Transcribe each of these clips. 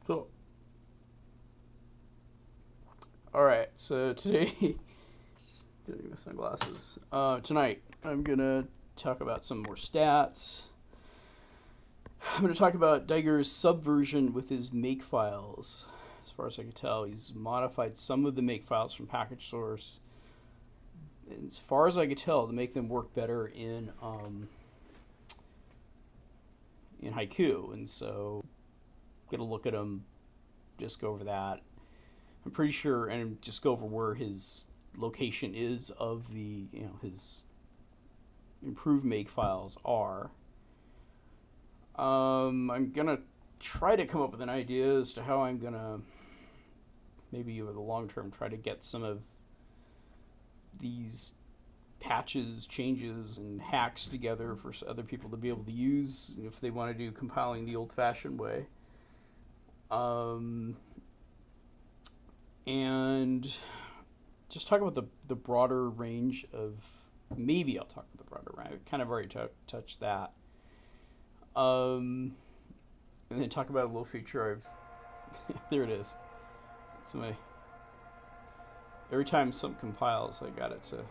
So, all right. So today, getting my sunglasses. Tonight, I'm gonna talk about some more stats. I'm gonna talk about Pkgsrc's subversion with his make files. As far as I can tell, he's modified some of the make files from Pkgsrc. As far as I could tell, to make them work better in Haiku, and so get a look at them, just go over that. I'm pretty sure, and just go over where his location is of the, his improved make files are. I'm gonna try to come up with an idea as to how I'm gonna, maybe over the long term, try to get some of these patches, changes, and hacks together for other people to be able to use if they want to do compiling the old-fashioned way. And just talk about the broader range of, maybe I'll talk about the broader range. I kind of already touched that. And then talk about a little feature I've, there it is. It's my, every time something compiles, I got it to,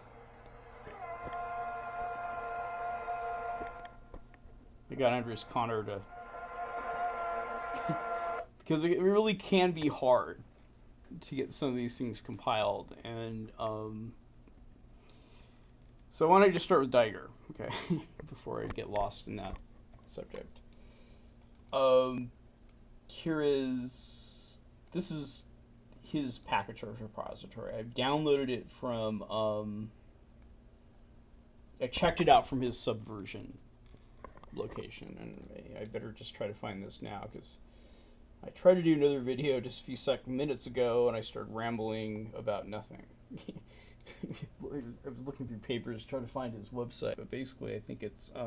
I got Andres Connor to, because it really can be hard to get some of these things compiled. And so I want to just start with Pkgsrc, okay, before I get lost in that subject. This is his Pkgsrc repository. I've downloaded it from, I checked it out from his subversion location, and I better just try to find this now, because I tried to do another video just a few minutes ago, and I started rambling about nothing. I was looking through papers trying to find his website, but basically I think it's I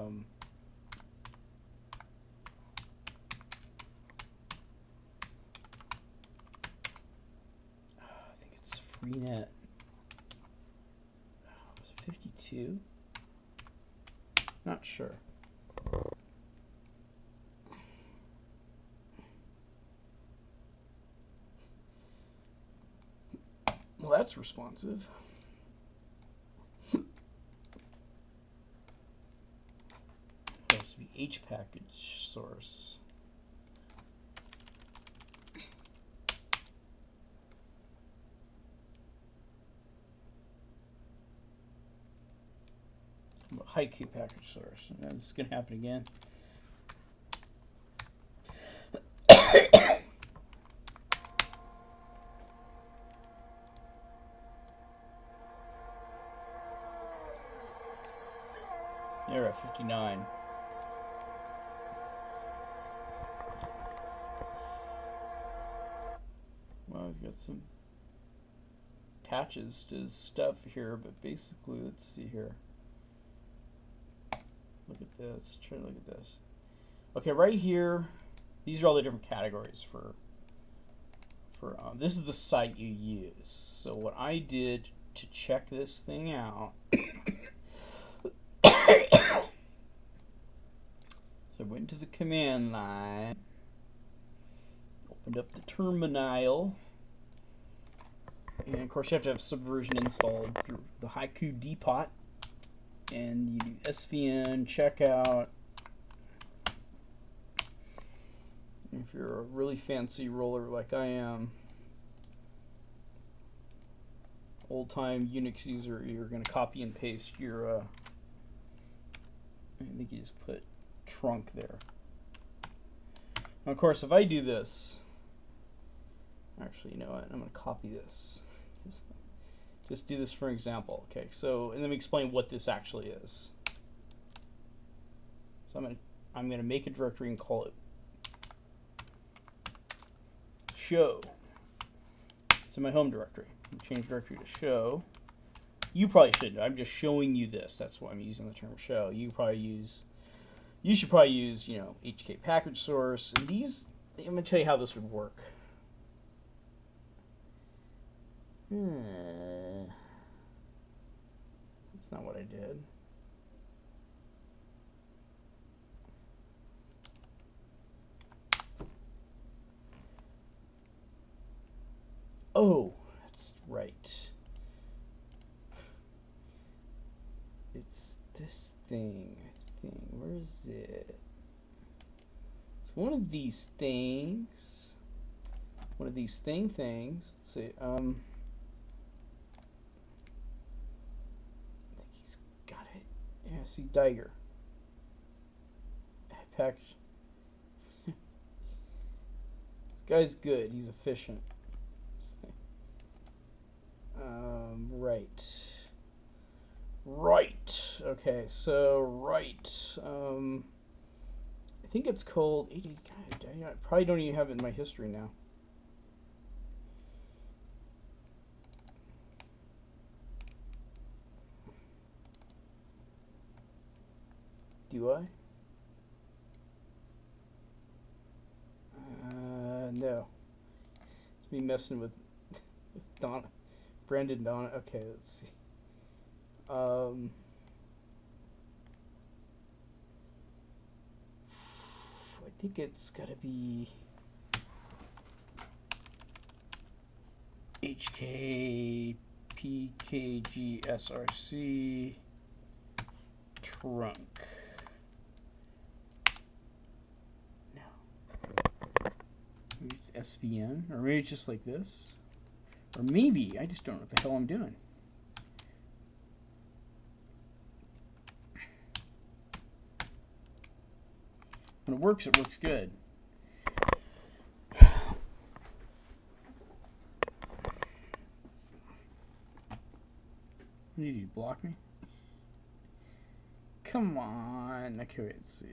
think it's Freenet. Was it 52? Not sure. Well, that's responsive. Supposed to be hpkgsrc. Haiku Pkgsrc. This is gonna happen again. They're at 59. Well, he's got some patches to his stuff here, but basically, let's see here. Look at this. Try to look at this. Okay, right here, these are all the different categories for this is the site you use. So what I did to check this thing out, so I went to the command line, opened up the terminal, and of course you have to have Subversion installed through the Haiku depot, and you do svn checkout. If you're a really fancy roller like I am, old-time Unix user, you're going to copy and paste your, I think you just put trunk there. Now, of course, if I do this, actually, you know what, I'm going to copy this. Just do this for an example. Okay, so, and let me explain what this actually is. So I'm going to make a directory and call it show. It's in my home directory. Change directory to show. You probably shouldn't. I'm just showing you this. That's why I'm using the term show. You should probably use, you know, hpkgsrc. And these, I'm going to tell you how this would work. That's not what I did. Oh, that's right. It's this thing, I think. Where is it? It's one of these things. One of these things. Let's see. I think he's got it. Yeah, see, Diger. Package. This guy's good. He's efficient. Right. Right. Okay, so right. I think it's called. God, I probably don't even have it in my history now. Do I? No. It's me messing with Donna. Brandon Donna. Okay, let's see. I think it's gotta be Pkgsrc trunk. No. Maybe it's SVN, or maybe it's just like this. Or maybe I just don't know what the hell I'm doing. When it works good. What did you block me? Come on. Okay, wait, let's see.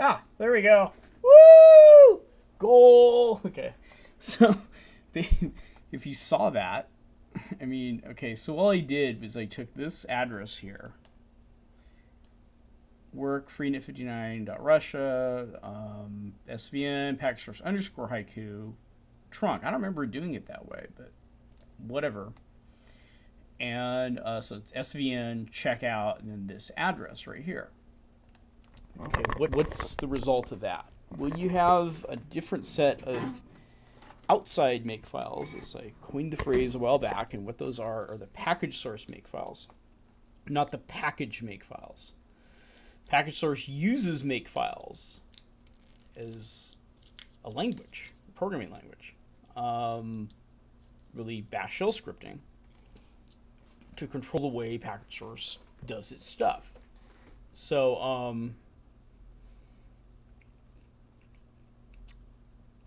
Ah, there we go. Woo! Goal! Okay. So, if you saw that, I mean, okay, so all I did was I took this address here, work freenet59.russia, svn, Pkgsrc underscore haiku, trunk. I don't remember doing it that way, but whatever. And so it's svn, checkout, and then this address right here. Okay, what's the result of that? Well, you have a different set of outside makefiles, as I coined the phrase a while back, and what those are the package source makefiles, not the package makefiles. Package source uses makefiles as a language, a programming language, really bash shell scripting, to control the way package source does its stuff. So,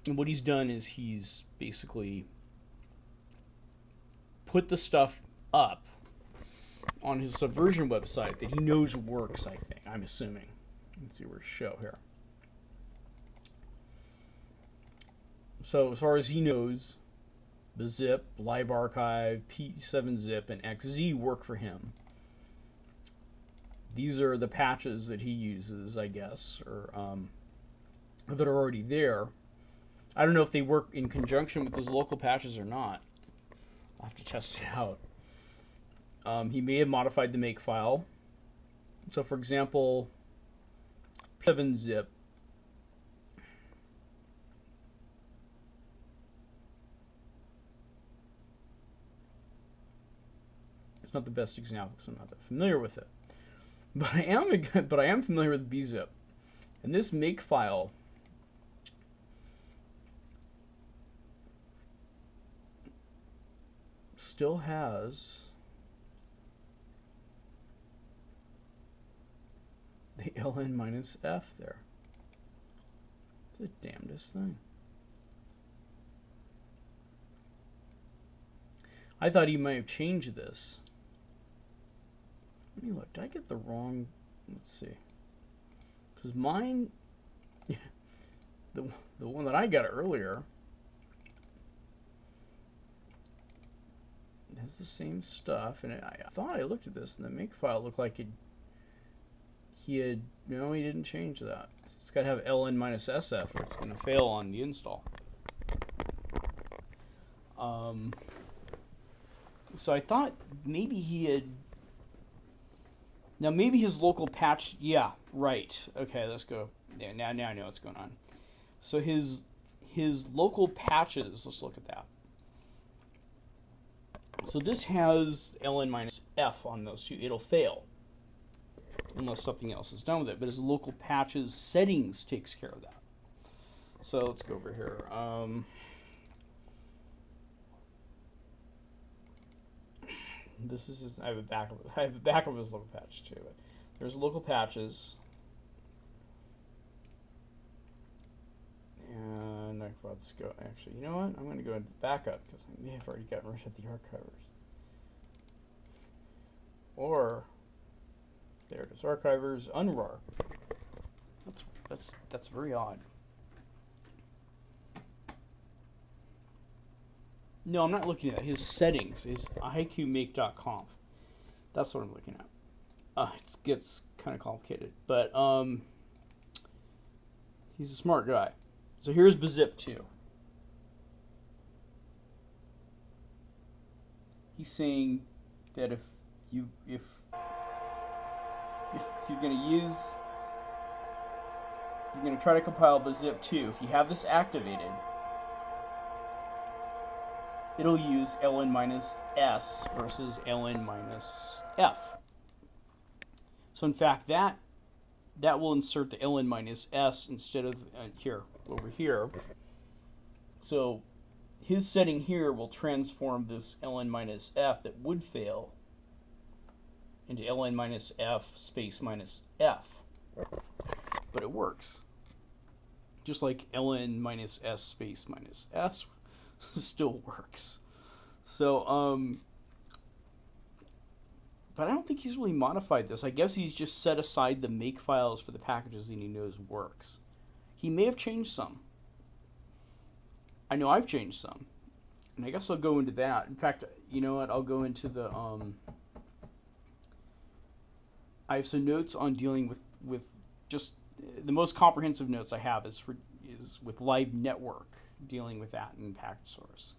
and what he's done is he's basically put the stuff up on his Subversion website that he knows works, I think. I'm assuming. Let's see where's show here. So as far as he knows, the zip, libarchive, P7zip, and XZ work for him. These are the patches that he uses, I guess, or that are already there. I don't know if they work in conjunction with those local patches or not. I'll have to test it out. He may have modified the makefile. So, for example, 7zip. It's not the best example because I'm not that familiar with it. But I am familiar with bzip. And this makefile still has the ln-f there. It's the damnedest thing. I thought he might have changed this. Let me look. Did I get the wrong? Let's see. Because mine, the one that I got earlier has the same stuff, and I thought I looked at this, and the make file looked like no, he didn't change that. It's got to have ln-sf, or it's going to fail on the install. So I thought maybe he had. Now maybe his local patch. Yeah, right. Okay, let's go. Yeah, now I know what's going on. So his local patches. Let's look at that. So this has ln-f on those two. It'll fail unless something else is done with it. But his local patches settings takes care of that. So let's go over here. This is his, I have a backup of his local patch too. But there's local patches, and let's go. Actually, you know what? I'm going to go into backup because I may have already gotten rid of the archivers. Or there it is, archivers unrar. That's very odd. No, I'm not looking at that. His settings is haikumake.conf. That's what I'm looking at. It gets kind of complicated, but he's a smart guy. So here's Bzip 2. He's saying that if you're going to try to compile Bzip 2, if you have this activated, it'll use ln-s versus ln-f. So in fact, that will insert the ln-s instead of over here. So his setting here will transform this ln-f that would fail into ln-f space minus f. But it works. Just like ln-s space minus s still works. So, but I don't think he's really modified this. I guess he's just set aside the make files for the packages that he knows works. He may have changed some. I know I've changed some. And I guess I'll go into that. In fact, you know what? I'll go into the, I have some notes on dealing with just, the most comprehensive notes I have is with lnetwork. Dealing with that in Pkgsrc.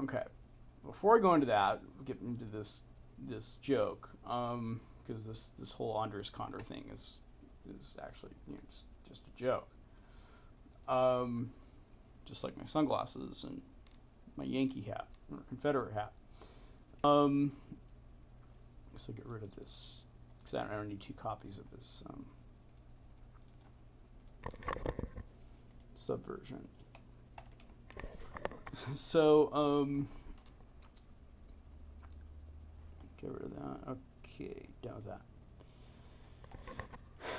Okay, before I go into that, we'll get into this joke, because this whole Andres Condor thing is actually just a joke. Just like my sunglasses and my Yankee hat or Confederate hat. So get rid of this because I don't need 2 copies of this. Subversion. So, get rid of that. Okay, done with that.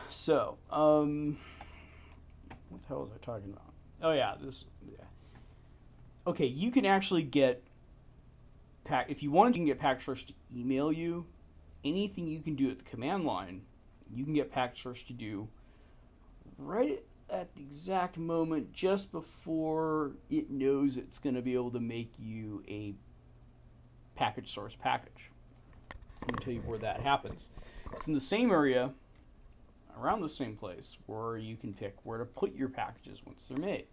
So, what the hell was I talking about? Oh yeah, this. Yeah. Okay, you can actually get if you want, you can get Pkgsrc to email you. Anything you can do at the command line, you can get Pkgsrc to do right at the exact moment just before it knows it's going to be able to make you a Pkgsrc package. Let me tell you where that happens. It's in the same area, around the same place, where you can pick where to put your packages once they're made.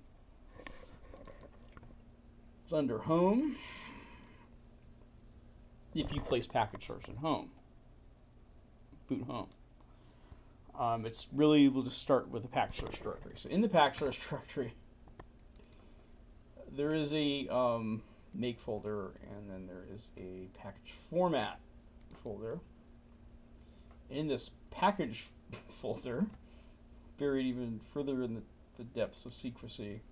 It's under Home. If you place Pkgsrc in Home, boot Home. It's really, we'll just start with the Pkgsrc directory. So in the Pkgsrc directory, there is a make folder, and then there is a package format folder. In this package folder, buried even further in the depths of secrecy,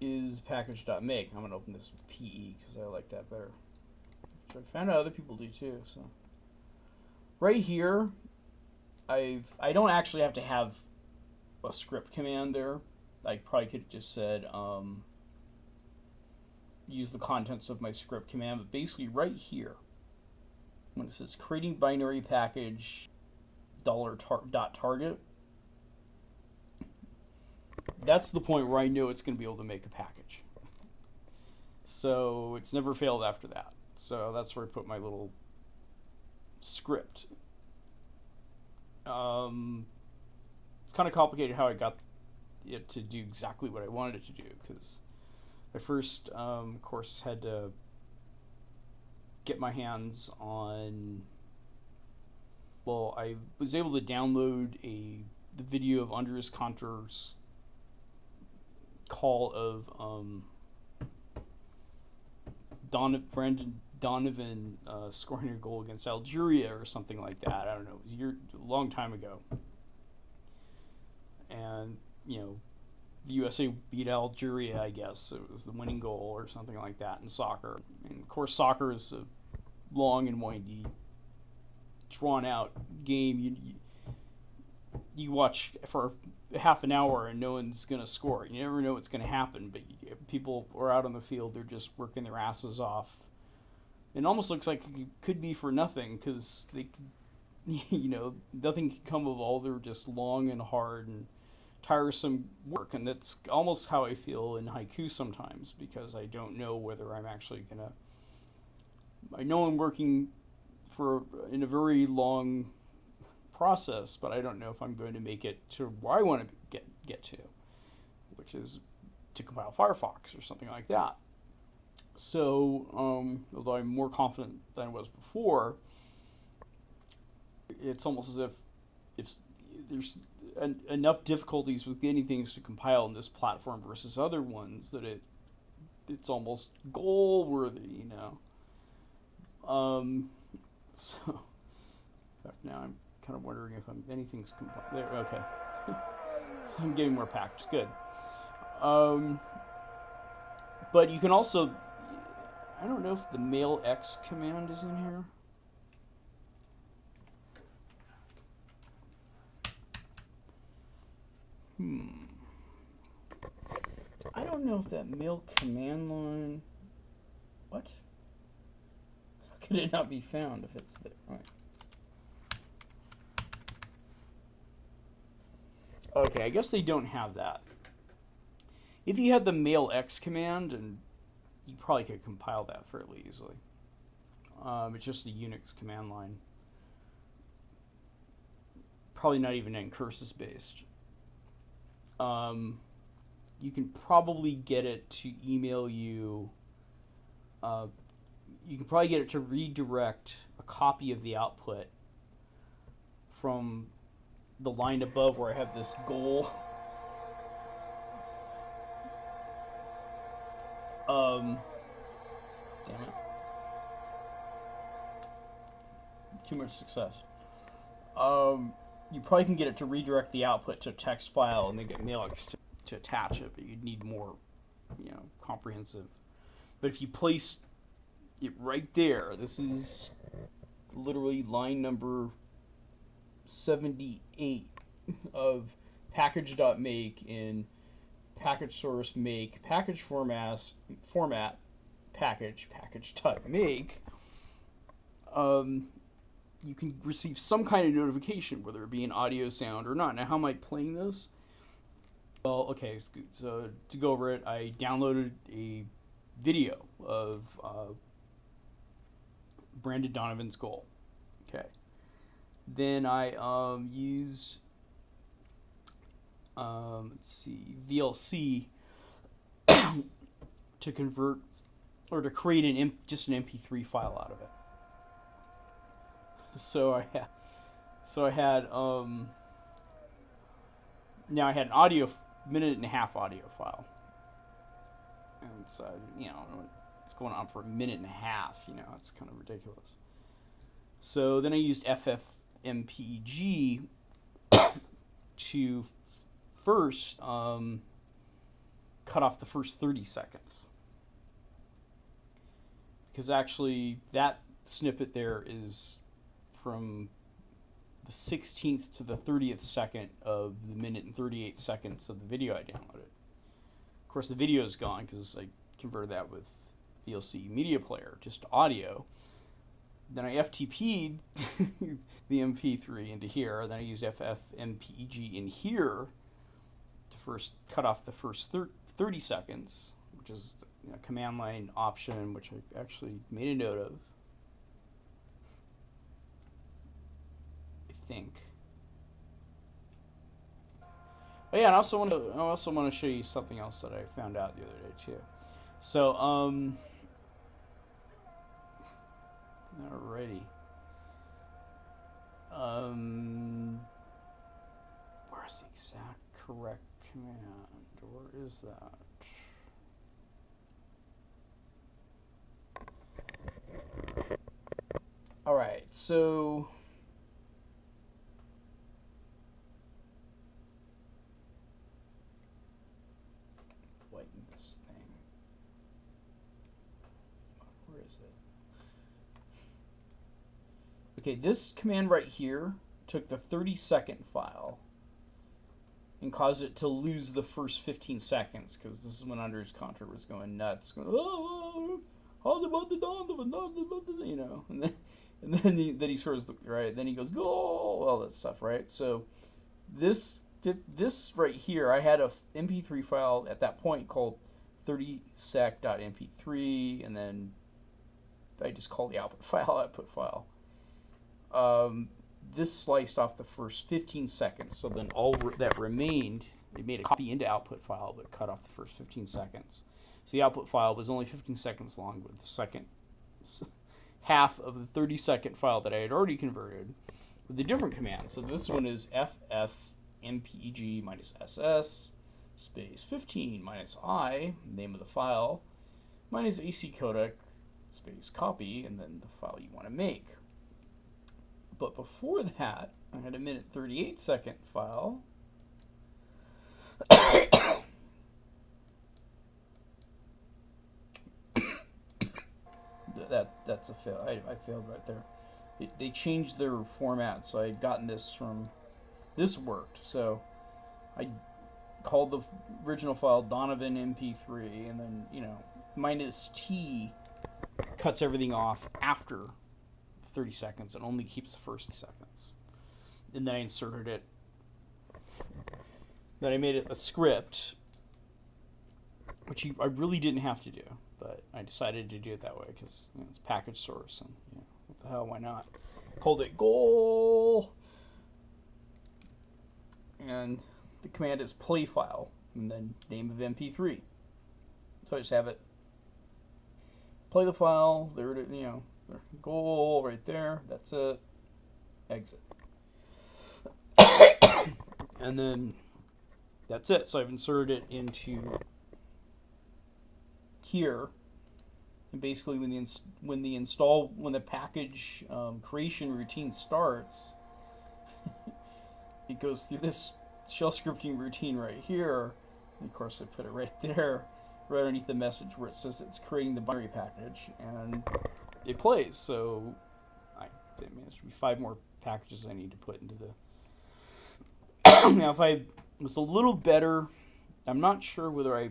is package.make. I'm going to open this with PE because I like that better. Which I found out other people do too. So right here, I don't actually have to have a script command there. I probably could have just said use the contents of my script command, but basically right here, when it says creating binary package $.target, that's the point where I know it's going to be able to make a package. So it's never failed after that. So that's where I put my little script. It's kind of complicated how I got it to do exactly what I wanted it to do, because I first, of course, had to get my hands on. Well, I was able to download the video of Andres Kanter's call of Brandon Donovan scoring a goal against Algeria or something like that. I don't know. It was a long time ago. And, the USA beat Algeria, I guess. It was the winning goal or something like that in soccer. And, of course, soccer is a long and windy, drawn-out game. You watch for half an hour and no one's going to score. You never know what's going to happen, but people are out on the field. They're just working their asses off. It almost looks like it could be for nothing, because they, nothing can come of all their just long and hard and tiresome work. And that's almost how I feel in Haiku sometimes, because I don't know whether I'm actually going to. I know I'm working in a very long process, but I don't know if I'm going to make it to where I want to get to, which is to compile Firefox or something like that. So, although I'm more confident than I was before, it's almost as if there's enough difficulties with getting things to compile in this platform versus other ones that it's almost goal worthy, So, in fact, now I'm kind of wondering if anything's compiled. There, okay. I'm getting more packed. Good. But you can also, I don't know if the mail X command is in here. I don't know if that mail command line. What? How could it not be found if it's there? All right. Okay, I guess they don't have that. If you had the mail X command, and you probably could compile that fairly easily. It's just a Unix command line. Probably not even ncurses based. You can probably get it to email you. You can probably get it to redirect a copy of the output from the line above where I have this goal. Damn it. Too much success. You probably can get it to redirect the output to a text file and then get MailX to attach it, but you'd need more, comprehensive. But if you place it right there, this is literally line number 78 of package.make in Pkgsrc make package format package.make. You can receive some kind of notification, whether it be an audio sound or not. Now, how am I playing this? Well, okay, so to go over it, I downloaded a video of Brandon Donovan's goal. Okay. Then I used, VLC to convert or to create just an MP3 file out of it. So I had now I had an minute and a half audio file, and so it's going on for a minute and a half. It's kind of ridiculous. So then I used FFmpeg to first cut off the first 30 seconds, because actually that snippet there is from the 16th to the 30th second of the minute and 38 seconds of the video I downloaded. Of course, the video is gone because I converted that with VLC Media Player, just audio. Then I FTP'd the MP3 into here. Then I used FFmpeg in here to first cut off the first 30 seconds, which is command line option, which I actually made a note of. I think. Oh yeah, and I also want to show you something else that I found out the other day too. So alrighty. Where's the exact correct command? Where is that? All right, so lighten this thing. Where is it? Okay, this command right here took the 30-second file and caused it to lose the first 15 seconds, because this is when Under's counter was going nuts, going, oh, you know, and then he scores right. Then he goes, go, all that stuff, right? So this right here, I had a MP3 file at that point called 30sec.mp3, and then I just called the output file. This sliced off the first 15 seconds, so then all that remained, it made a copy into output file, but cut off the first 15 seconds. So the output file was only 15 seconds long, with the second half of the 30-second file that I had already converted with a different command. So this one is ffmpeg-ss space 15 minus I, name of the file, minus AC codec space copy, and then the file you want to make. But before that, I had a minute 38-second file. That's a fail. I failed right there. They changed their format, so I had gotten this from. This worked, so I called the original file Donovan MP3, and then minus T cuts everything off after 30 seconds and only keeps the first seconds. And then I inserted it. Then I made it a script, which I really didn't have to do, but I decided to do it that way because it's Pkgsrc, and what the hell, why not? Called it goal, and the command is play file, and then name of MP3. So I just have it play the file. There it is, goal right there. That's it. Exit. And then that's it. So I've inserted it into here, and basically when the package creation routine starts, it goes through this shell scripting routine right here. And of course, I put it right there, right underneath the message where it says it's creating the binary package, and it plays. So there should be 5 more packages I need to put into the. Now, if I was a little better, I'm not sure whether I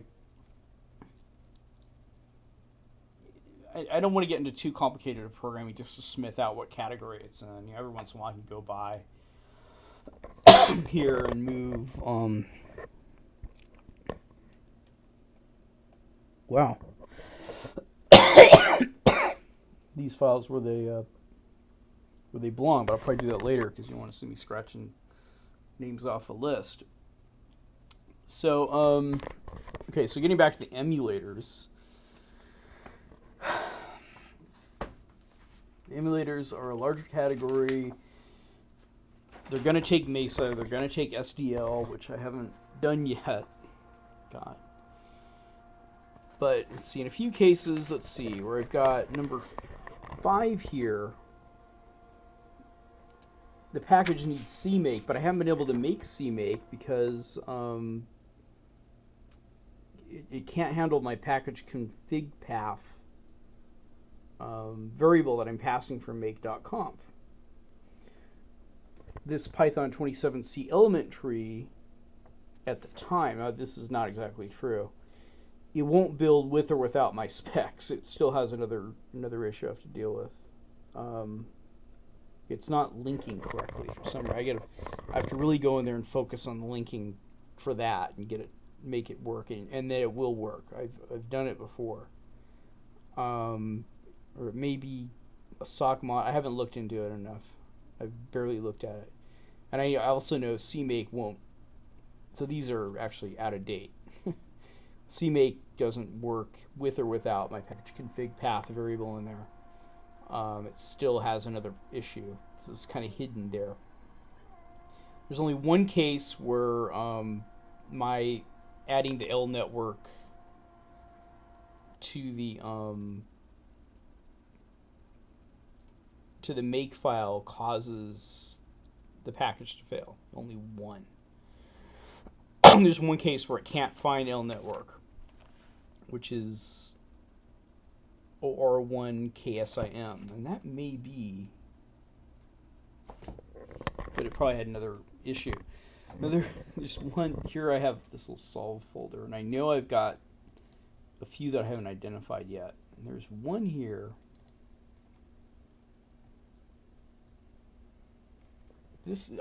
don't want to get into too complicated a programming just to smith out what category it's in. Every once in a while I can go by here and move. Wow. These files where they belong, but I'll probably do that later because you want to see me scratching names off a list. So, okay, so getting back to the emulators. The emulators are a larger category. They're going to take Mesa. They're going to take SDL, which I haven't done yet. God. But let's see, in a few cases, let's see, where I've got number 5 here. The package needs CMake, but I haven't been able to make CMake because it can't handle my package config path variable that I'm passing from make.conf. This Python 27C element tree at the time, this is not exactly true, it won't build with or without my specs. It still has another issue I have to deal with. It's not linking correctly for some reason. I have to really go in there and focus on the linking for that and get it make it work, and that it will work. I've done it before. Or it may be a sock mod. I haven't looked into it enough. I've barely looked at it. And I also know CMake won't. So these are actually out of date. CMake doesn't work with or without my package config path variable in there. It still has another issue. So it's kind of hidden there. There's only one case where my adding the lnetwork to the make file causes the package to fail. Only one. There's one case where it can't find lnetwork, which is OR1KSIM, and that may be, but it probably had another issue. There's one here. I have this little solve folder, and I know I've got a few that I haven't identified yet. And there's one here.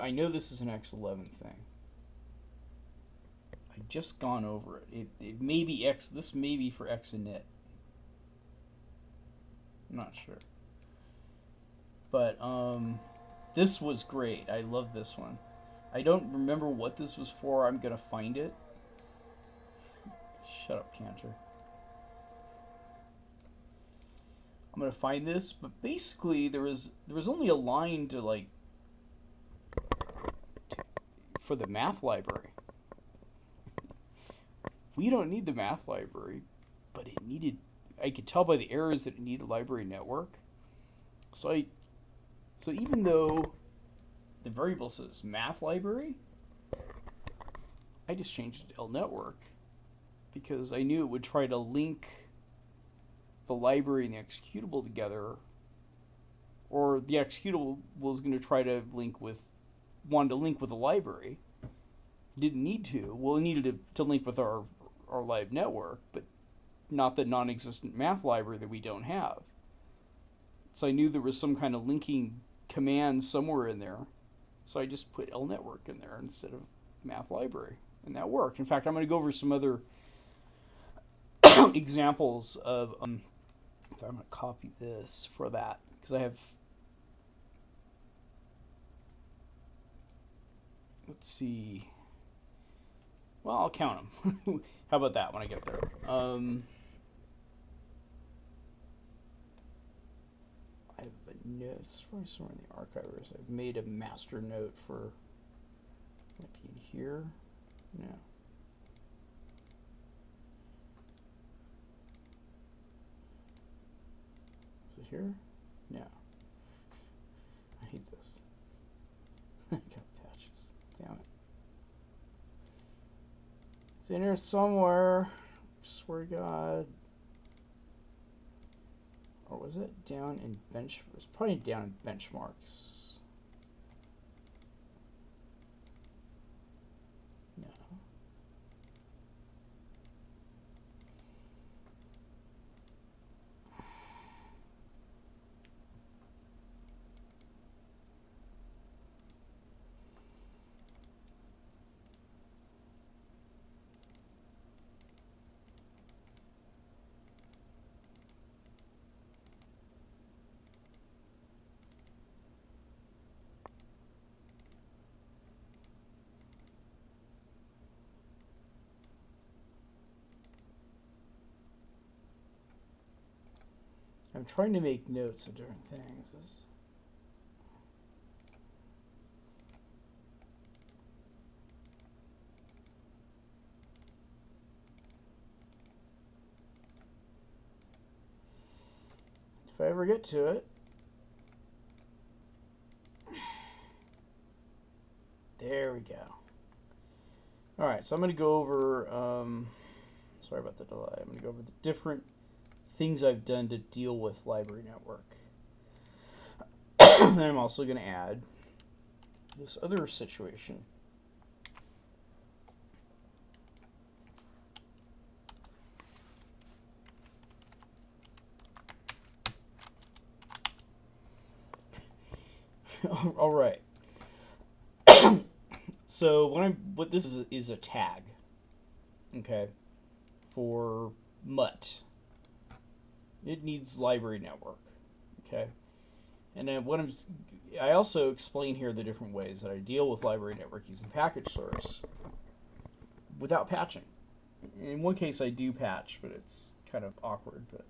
I know this is an X11 thing. I've just gone over it. It may be X. This may be for Xinit. I'm not sure. But this was great. I love this one. I don't remember what this was for. I'm gonna find it. Shut up, Cantor. I'm gonna find this, but basically there was only a line to like for the math library. We don't need the math library, but it needed. I could tell by the errors that it needed a library network. So even though the variable says math library, I just changed it to lnetwork because I knew it would try to link the library and the executable together, or the executable was going to try to wanted to link with the library. Didn't need to. Well, it needed to link with our live network, but not the non-existent math library that we don't have. So I knew there was some kind of linking command somewhere in there. So I just put lnetwork in there instead of math library, and that worked. In fact, I'm going to go over some other examples of. I'm going to copy this for that because I have. Let's see. Well, I'll count them. How about that when I get there? I have a note. It's probably somewhere in the archivers. I've made a master note for. Might be in here. No. Is it here? No. I hate this. I got patches. Damn it. It's in here somewhere. I swear to God. Or was it down in bench? It was probably down in benchmarks. No. I'm trying to make notes of different things. If I ever get to it. There we go. All right, so I'm going to go over, sorry about the delay. I'm going to go over the different things I've done to deal with library network. And I'm also going to add this other situation. All right. So what this is a tag. okay, for MUT. It needs library network, okay? And then I also explain here the different ways that I deal with library network using Pkgsrc without patching. In one case I do patch, but it's kind of awkward. But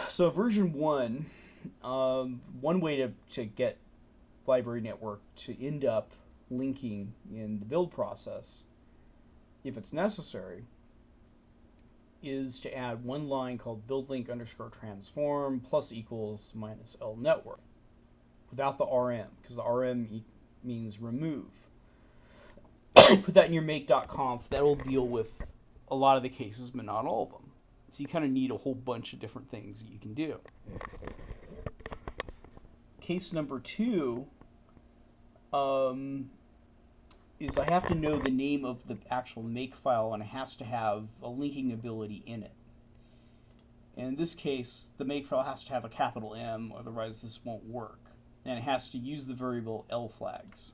so version 1, one way to get library network to end up linking in the build process, if it's necessary, is to add one line called buildLink_transform plus equals minus lnetwork without the rm, because the rm means remove. Put that in your make.conf. That'll deal with a lot of the cases, but not all of them. So you kind of need a whole bunch of different things that you can do. Case number 2 is I have to know the name of the actual make file, and it has to have a linking ability in it. And in this case, the make file has to have a capital M, otherwise this won't work. And it has to use the variable lflags,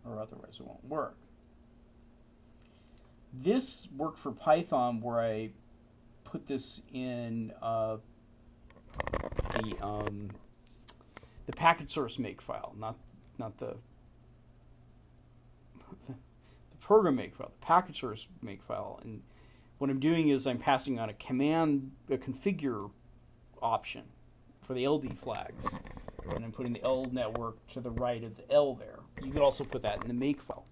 or otherwise it won't work. This worked for Python, where I put this in the Pkgsrc make file, not the program make file, the Pkgsrc make file. And what I'm doing is I'm passing on a configure option for the LD flags, and I'm putting the L network to the right of the L there. You could also put that in the make file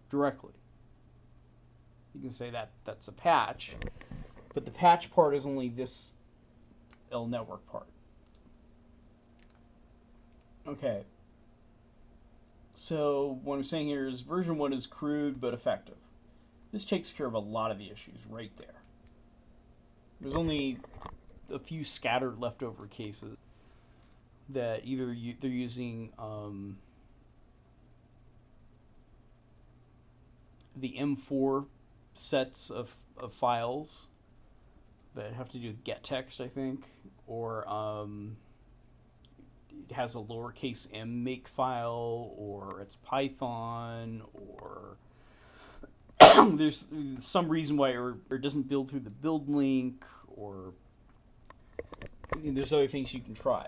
directly. You can say that that's a patch, but the patch part is only this L network part. Okay. So what I'm saying here is version 1 is crude but effective. This takes care of a lot of the issues right there. There's only a few scattered leftover cases that either they're using the M4 sets of files that have to do with getText, I think, or it has a lowercase m make file, or it's Python, or there's some reason why it doesn't build through the build link, or there's other things you can try.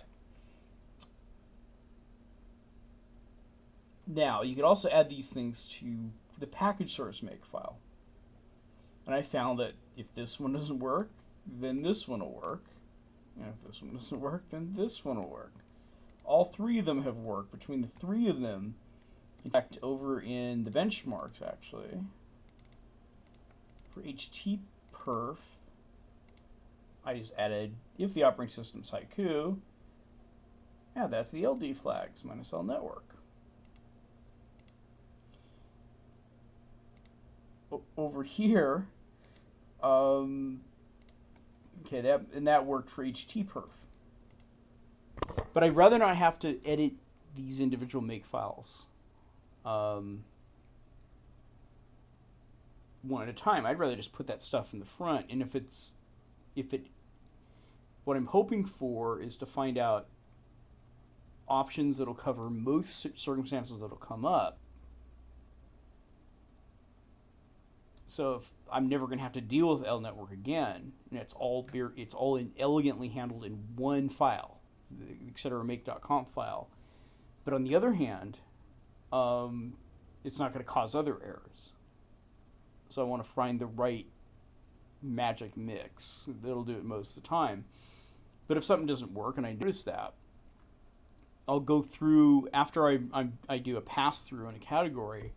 Now, you could also add these things to the Pkgsrc make file. And I found that if this one doesn't work, then this one will work. And if this one doesn't work, then this one will work. All three of them have worked. Between the three of them, in fact, over in the benchmarks, actually, for hpkgsrc, I just added, if the operating system's Haiku, yeah, that's the LD flags minus L network. Over here, okay, that worked for htperf. But I'd rather not have to edit these individual make files one at a time. I'd rather just put that stuff in the front. And what I'm hoping for is to find out options that'll cover most circumstances that'll come up. So if I'm never going to have to deal with L network again, and it's all elegantly handled in one file, the etc. make.conf file. But on the other hand, it's not going to cause other errors. So I want to find the right magic mix that'll do it most of the time. But if something doesn't work and I notice that, I'll go through, after I do a pass through in a category,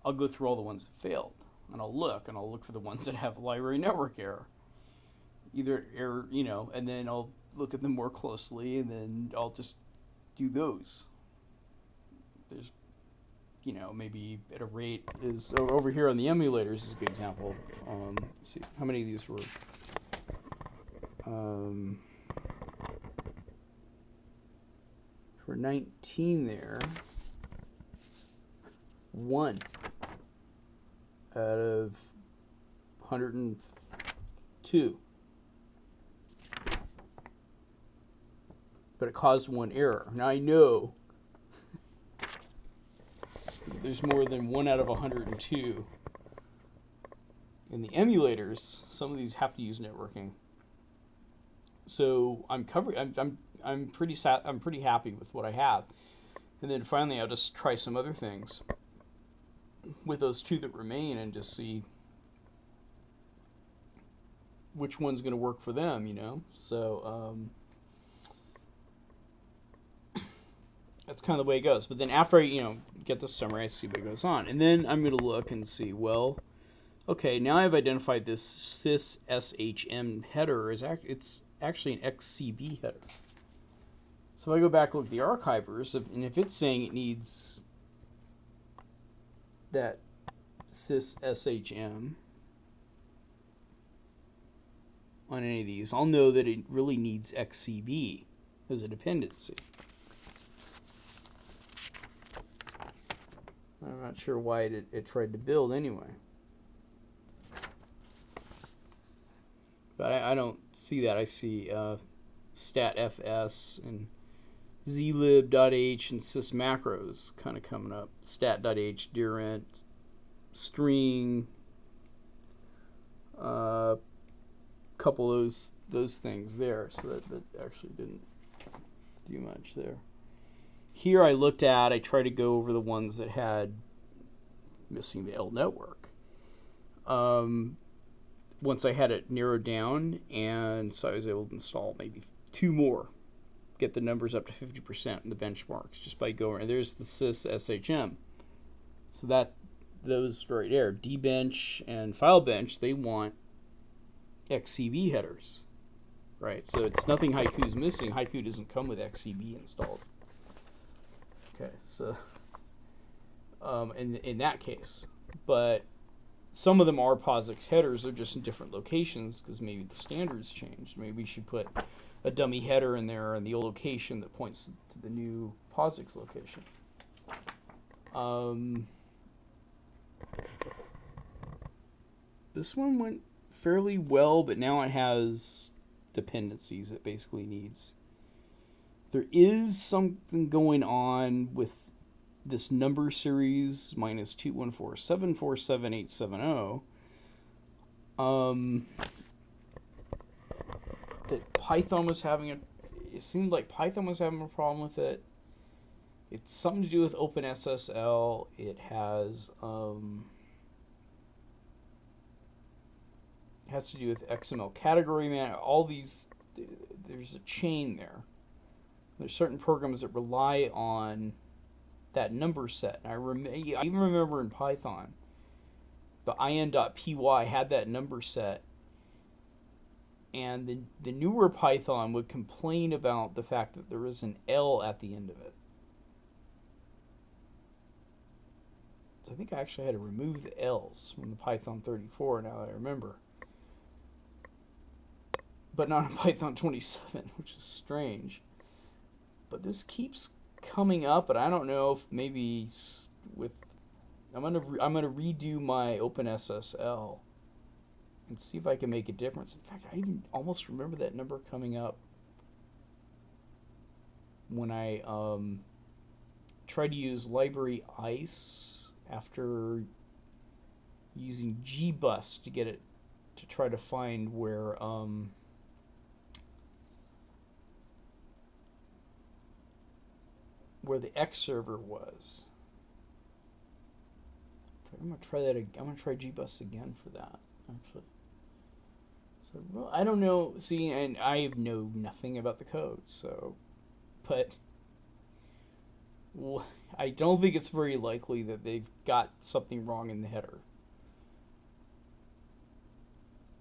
I'll go through all the ones that failed. And I'll look for the ones that have library network error. Either error, and then I'll look at them more closely, and then I'll just do those. There's, maybe at a rate is over here on the emulators is a good example. Let's see, how many of these were? For 19 there, 1 out of 102. But it caused 1 error. Now I know there's more than 1 out of 102 In the emulators, some of these have to use networking. So I'm pretty happy with what I have. And then finally, I'll just try some other things with those two that remain and just see which one's going to work for them, you know? So that's kind of the way it goes. But then after I, get the summary, I see what goes on. And then I'm going to look and see, well, okay, now I've identified this sys-shm header. It's actually an XCB header. So if I go back and look at the archivers, and if it's saying it needs that sys-shm on any of these, I'll know that it really needs XCB as a dependency. I'm not sure why it tried to build anyway. But I don't see that. I see statfs and zlib.h and sysmacros kind of coming up. Stat.h, dirent, string, couple of those things there. So that actually didn't do much there. Here I tried to go over the ones that had missing the lnetwork. Once I had it narrowed down, and so I was able to install maybe 2 more, get the numbers up to 50% in the benchmarks just by going. And there's the sys-shm. So those right there, dbench and filebench, they want XCB headers, right? So it's nothing Haiku's missing. Haiku doesn't come with XCB installed. Okay, so in that case, but some of them are POSIX headers. They're just in different locations because maybe the standards changed. Maybe we should put a dummy header in there in the old location that points to the new POSIX location. This one went fairly well, but now it has dependencies it basically needs. There is something going on with this number series -214747870. That Python was having it seemed like Python was having a problem with it. It's something to do with OpenSSL. It has to do with XML category man. All these, there's a chain there. There's certain programs that rely on that number set. And I even remember in Python, the in.py had that number set, and the newer Python would complain about the fact that there was an L at the end of it. So I think I actually had to remove the L's from the Python 34, now that I remember. But not in Python 27, which is strange. But this keeps coming up, and I don't know if maybe with I'm gonna redo my OpenSSL and see if I can make a difference. In fact, I even almost remember that number coming up when I tried to use library ICE after using gbus to get it to try to find where the X server was. I'm gonna try that. I'm gonna try gbus again for that, actually. So, well, I don't know. See, and I know nothing about the code, so, but I don't think it's very likely that they've got something wrong in the header.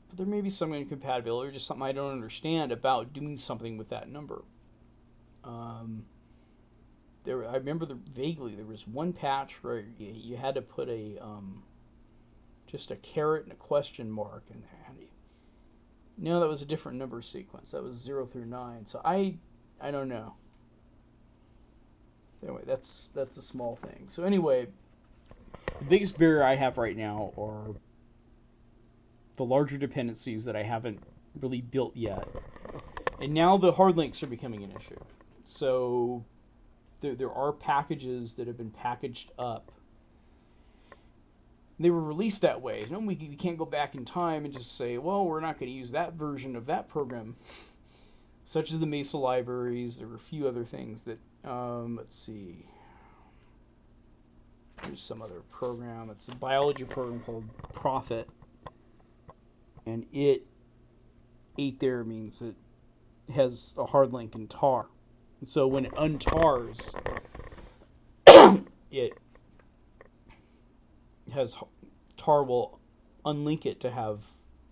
But there may be some incompatibility or just something I don't understand about doing something with that number. I remember vaguely there was one patch where you had to put a just a caret and a question mark in there. No, that was a different number sequence. That was 0 through 9. So I don't know. Anyway, that's a small thing. So anyway, the biggest barrier I have right now are the larger dependencies that I haven't really built yet, and now the hard links are becoming an issue. So there are packages that have been packaged up They were released that way. No, we can't go back in time and just say, well, we're not going to use that version of that program. Such as the Mesa libraries. There were a few other things that, let's see. There's some other program. It's a biology program called Prophet. And it, 8 there means it has a hard link in tar. And so when it untars, it has tar will unlink it to have,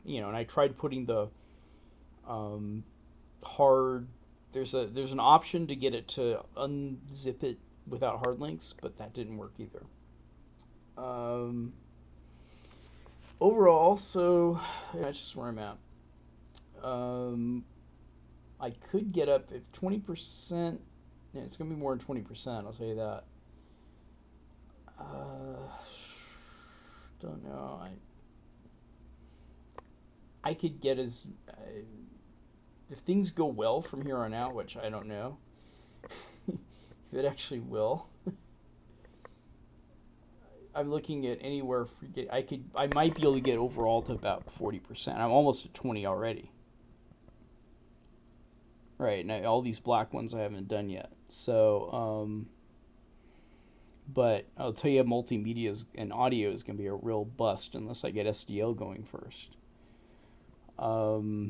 and I tried putting the hard, there's an option to get it to unzip it without hard links, but that didn't work either. Overall, so that's just where I'm at. I could get up if 20%. Yeah, it's gonna be more than 20%. I'll tell you that. Don't know. I could get as if things go well from here on out, which I don't know if it actually will. I'm looking at anywhere for I might be able to get overall to about 40%. I'm almost at 20 already. Right, now all these black ones I haven't done yet. So, but I'll tell you, multimedia and audio is going to be a real bust unless I get SDL going first. But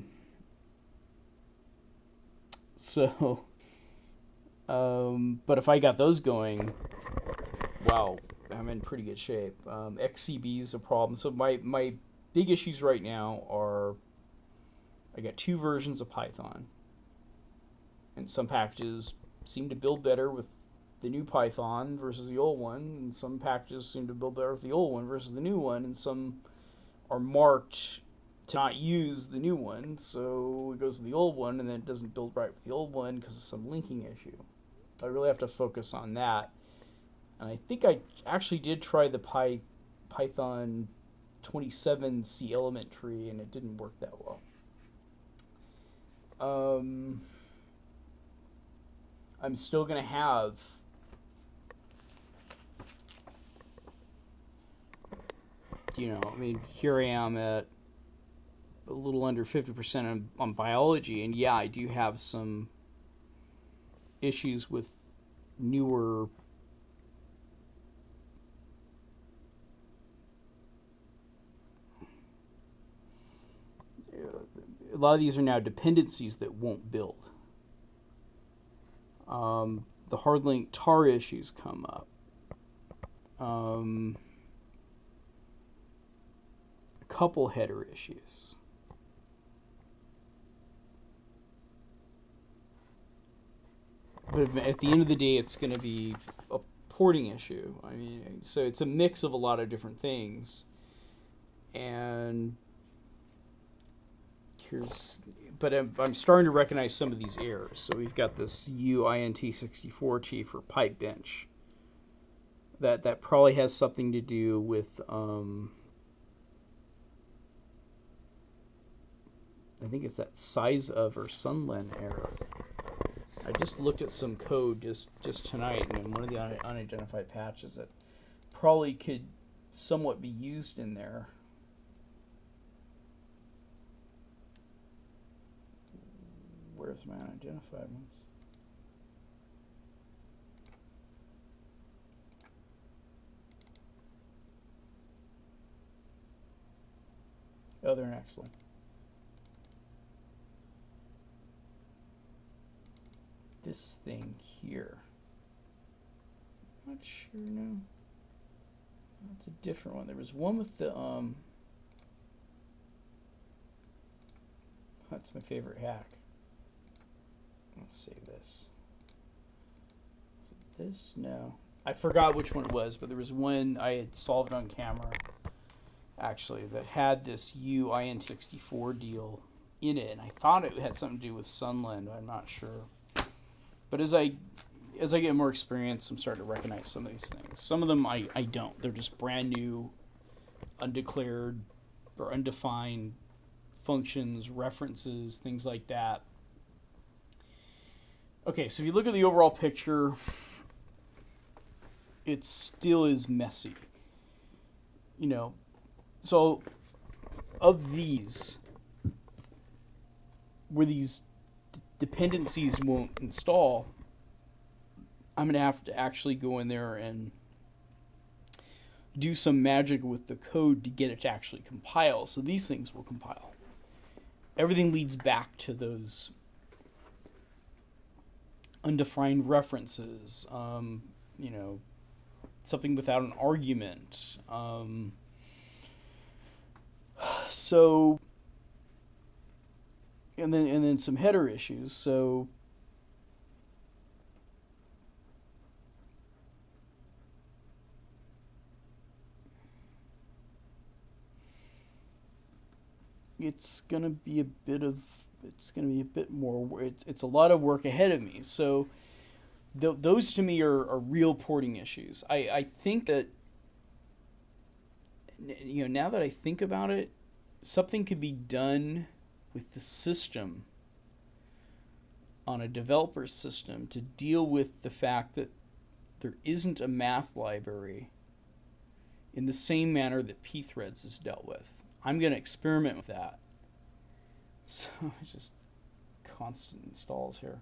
if I got those going, wow, I'm in pretty good shape. XCB is a problem. So my big issues right now are I got 2 versions of Python. And some packages seem to build better with the new Python versus the old one, and some packages seem to build better with the old one versus the new one, and some are marked to not use the new one, so it goes to the old one, and then it doesn't build right with the old one because of some linking issue. I really have to focus on that. And I think I actually did try the Python 27C element tree, and it didn't work that well. I'm still going to have here I am at a little under 50% on biology, and yeah, I do have some issues with newer a lot of these are now dependencies that won't build. The hard link tar issues come up. A couple header issues. But at the end of the day, it's going to be a porting issue. I mean, so it's a mix of a lot of different things. And but I'm starting to recognize some of these errors. So we've got this UINT64T for pipe bench. That probably has something to do with I think it's that size of or sunlen error. I just looked at some code just tonight, and one of the unidentified patches that probably could somewhat be used in there. Where's my unidentified ones? Oh, they're excellent. This thing here. Not sure now. That's a different one. There was one with the that's my favorite hack. Let's save this. Is it this? No. I forgot which one it was, but there was one I had solved on camera, actually, that had this UIN64 deal in it, and I thought it had something to do with Sunland, but I'm not sure. But as I get more experience, I'm starting to recognize some of these things. Some of them I don't. They're just brand new, undeclared, or undefined functions, references, things like that. Okay, so if you look at the overall picture, it still is messy. you know, so of these, where these dependencies won't install, I'm going to have to actually go in there and do some magic with the code to get it to actually compile. So these things will compile. Everything leads back to those undefined references, you know, something without an argument. So, and then some header issues. So, it's gonna be a bit more. It's a lot of work ahead of me. So, those to me are real porting issues. I think that, you know, now that I think about it, something could be done with the system on a developer system to deal with the fact that there isn't a math library in the same manner that pthreads is dealt with. I'm going to experiment with that. So it's just constant installs here.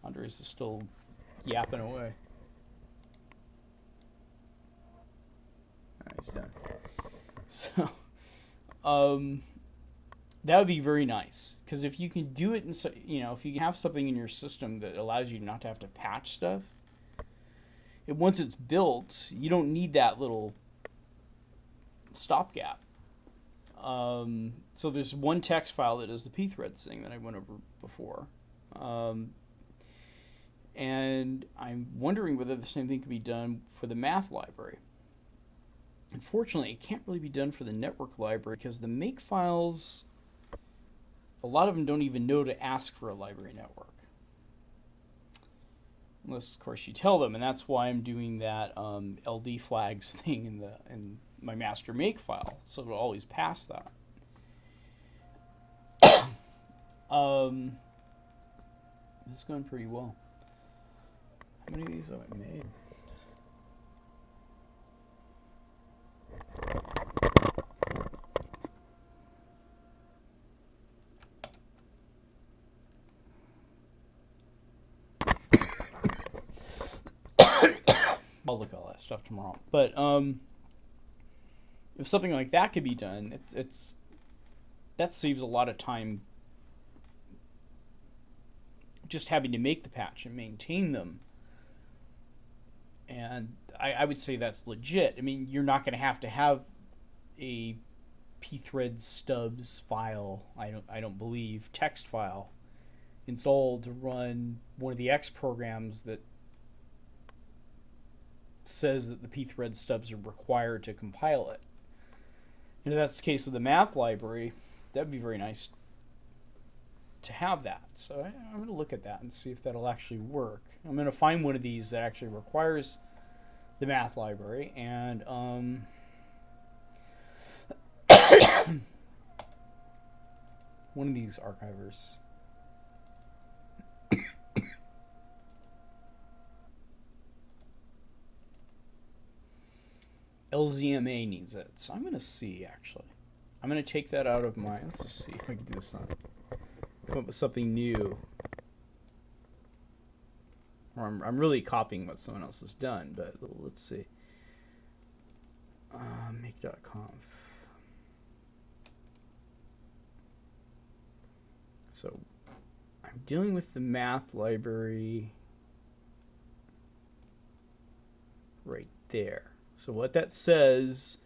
Andres is still yapping away. Alright, he's done. So, that would be very nice, because if you can do it in, you know, if you have something in your system that allows you not to have to patch stuff, and once it's built, you don't need that little stopgap. So there's one text file that is the pthreads thing that I went over before, and I'm wondering whether the same thing could be done for the math library. Unfortunately, it can't really be done for the network library because the make files, a lot of them don't even know to ask for a library network. Unless, of course, you tell them, and that's why I'm doing that LD flags thing in my master make file, so it'll always pass that. This is going pretty well. How many of these have I made? I'll look at all that stuff tomorrow. But if something like that could be done, that saves a lot of time just having to make the patch and maintain them. And I would say that's legit. I mean, you're not going to have a pthreads stubs file, I don't believe, text file installed to run one of the X programs that says that the pthreads stubs are required to compile it. And if that's the case with the math library, that'd be very nice to have that. So I'm going to look at that and see if that'll actually work. I'm going to find one of these that actually requires the math library, and one of these archivers. LZMA needs it, so I'm going to see, actually. I'm going to take that out of my, let's just see if I can do this on, come up with something new. Or I'm really copying what someone else has done, but let's see. Make.conf. So I'm dealing with the math library right there. So what that says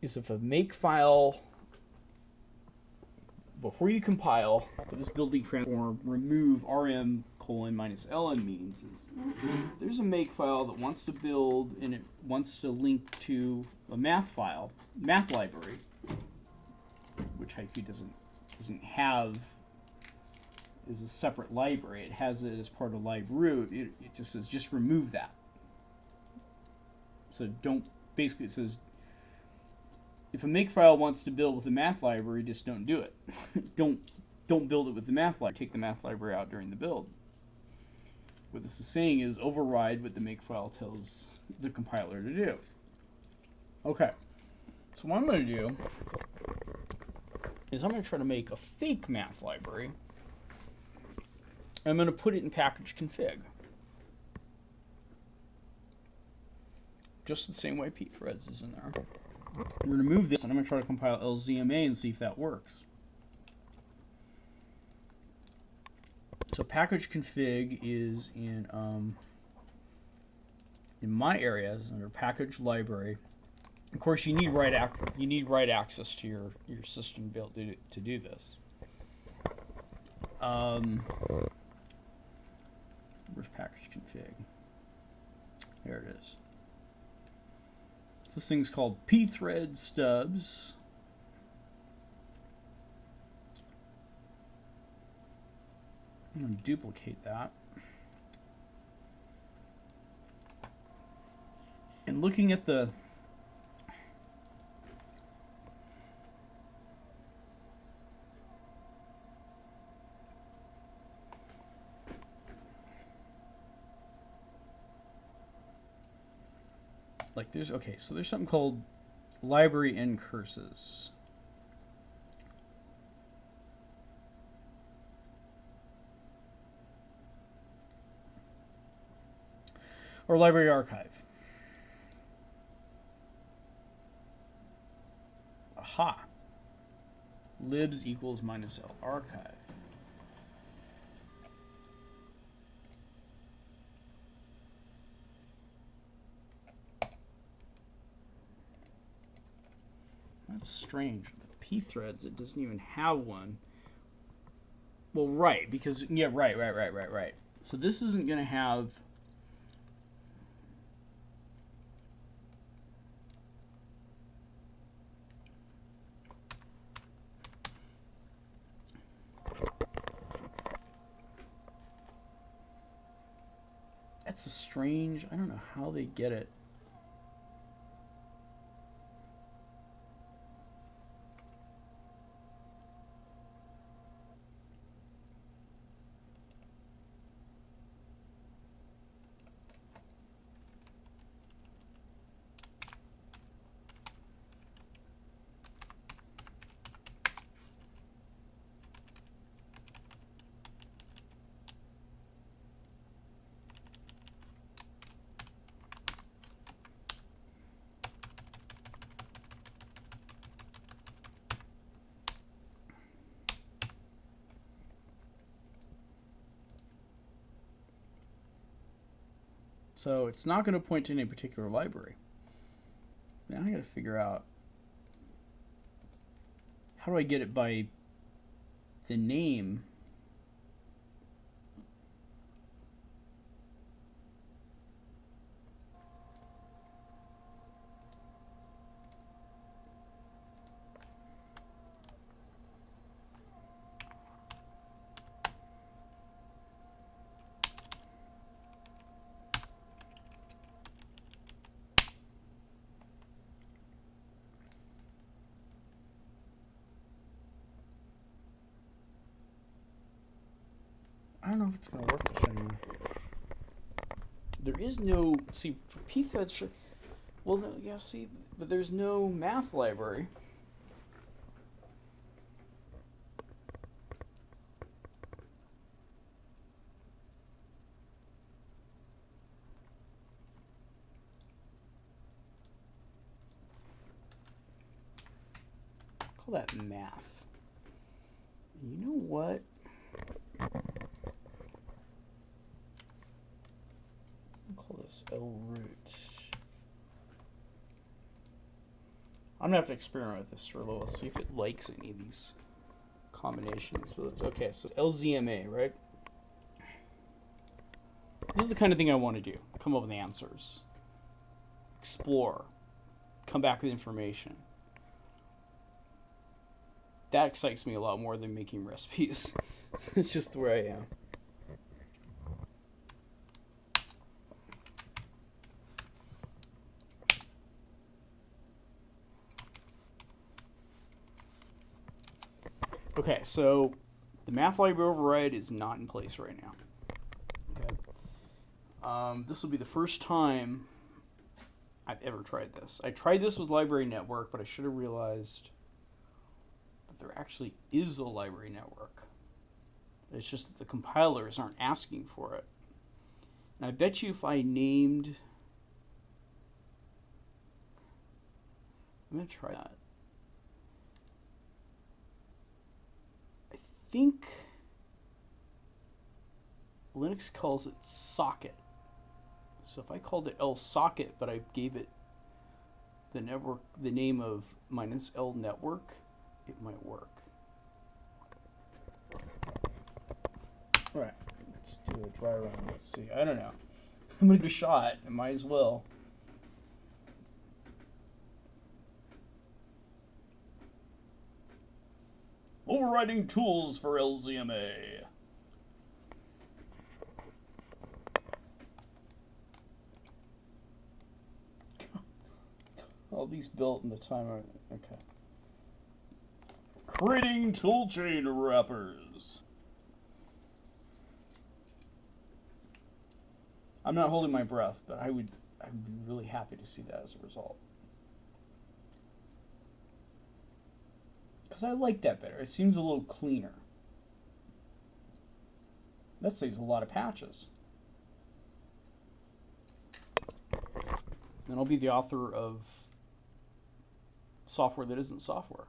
is if a make file, before you compile, for this building transform, remove rm :-ln means is there's a make file that wants to build and it wants to link to a math library, which Haiku doesn't have as a separate library. It has it as part of libroot. It just says just remove that. So basically it says if a make file wants to build with the math library, just don't do it. don't build it with the math library. Take the math library out during the build. What this is saying is override what the make file tells the compiler to do. Okay, so what I'm going to do is I'm going to try to make a fake math library. I'm going to put it in package config. Just the same way pthreads is in there. We're going to move this, and I'm going to try to compile lzma and see if that works. So package config is in my areas under package library. Of course, you need write access to your system to be able to do this. Where's package config? There it is. This thing's called pthread stubs. I'm going to duplicate that. And looking at the there's so there's something called library incurses. Or library archive. Aha. Libs equals minus L archive. That's strange. The pthreads, it doesn't even have one. Well, right, because, yeah, right. So this isn't going to have... That's a strange... I don't know how they get it. So it's not going to point to any particular library. Now I got to figure out, how do I get it by the name? I don't know if it's going to work this anymore. There is no, see, for pthreads, well, yeah, see, but there's no math library. Call that math. You know what? Lroot. I'm gonna have to experiment with this for a little. See if it likes any of these combinations. Okay, so LZMA, right? This is the kind of thing I want to do. Come up with answers. Explore. Come back with information. That excites me a lot more than making recipes. It's just where I am. Okay, so the math library override is not in place right now. Okay, this will be the first time I've ever tried this. I tried this with Library Network, but I should have realized that there actually is a Library Network. It's just that the compilers aren't asking for it. And I bet you if I named... I'm going to try that. I think Linux calls it socket. So if I called it lsocket, but I gave it the network, the name of -lnetwork, it might work. All right, let's do a dry run. Let's see. I don't know. I'm gonna give it a shot. I might as well. Overriding tools for LZMA. All these built in the time. Okay. Creating toolchain wrappers. I'm not holding my breath, but I would be really happy to see that as a result. Because I like that better. It seems a little cleaner. That saves a lot of patches. And I'll be the author of software that isn't software.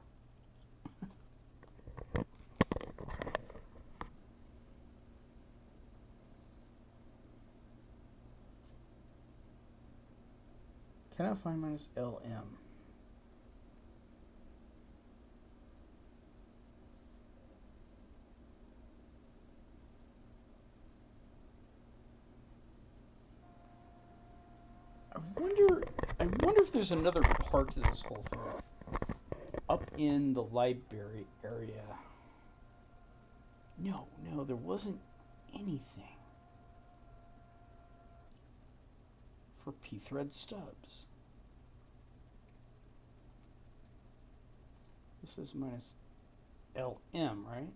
Cannot find -lm. I wonder if there's another part to this whole thing. Up in the library area. No, there wasn't anything for pthread stubs. This is -lm, right?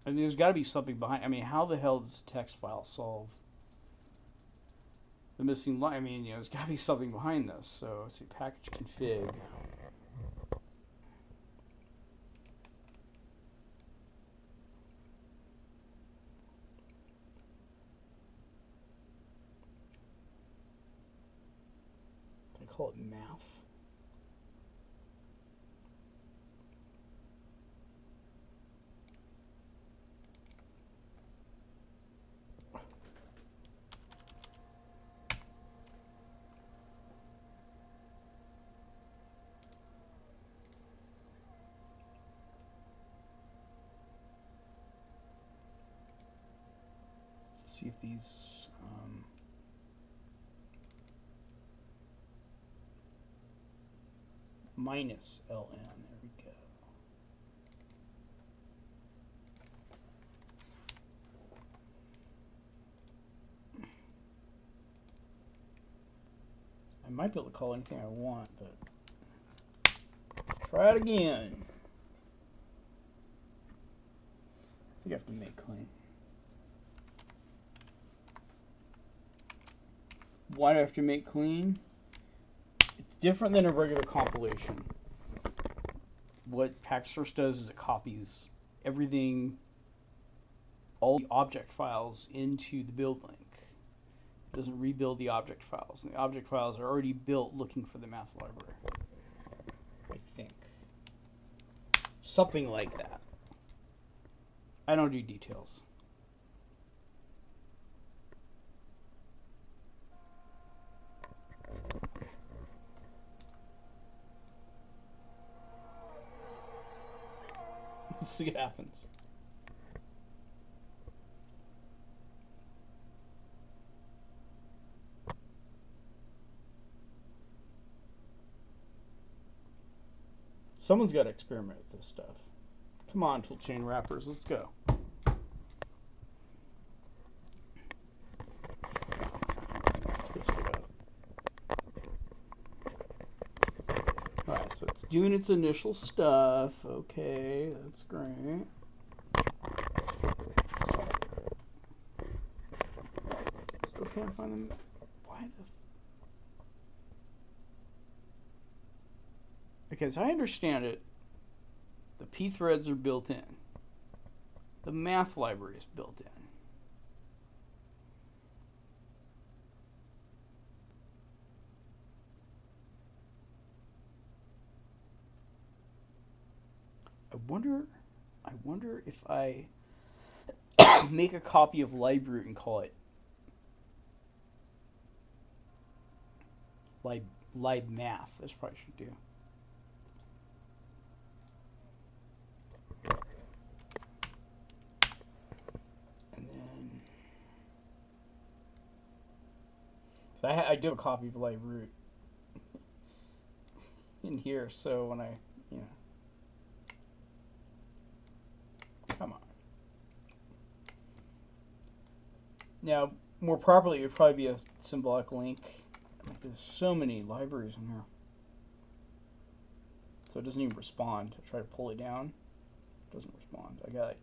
I mean, there's got to be something behind. I mean, how the hell does a text file solve the missing line? I mean, there's got to be something behind this. So let's see, package config. I call it math. See if these -ln, there we go. I might be able to call anything I want, but try it again. I think I have to make clean. Why do I have to make clean? It's different than a regular compilation. What Pkgsrc does is it copies everything, all the object files into the build link. It doesn't rebuild the object files. And the object files are already built looking for the math library. I think. Something like that. I don't do details. Let's see what happens. Someone's got to experiment with this stuff. Come on, toolchain wrappers, let's go. Alright, so it's doing its initial stuff. Okay, that's great. can't find them. Why the... Okay, so I understand it. The P threads are built in. The math library is built in. I wonder if I make a copy of libroot and call it lib math. That's probably should do. And then so I do have a copy of libroot in here, so when I, you know, come on. Now, more properly, it would probably be a symbolic link. Like, there's so many libraries in here. So it doesn't even respond. I try to pull it down. It doesn't respond. I got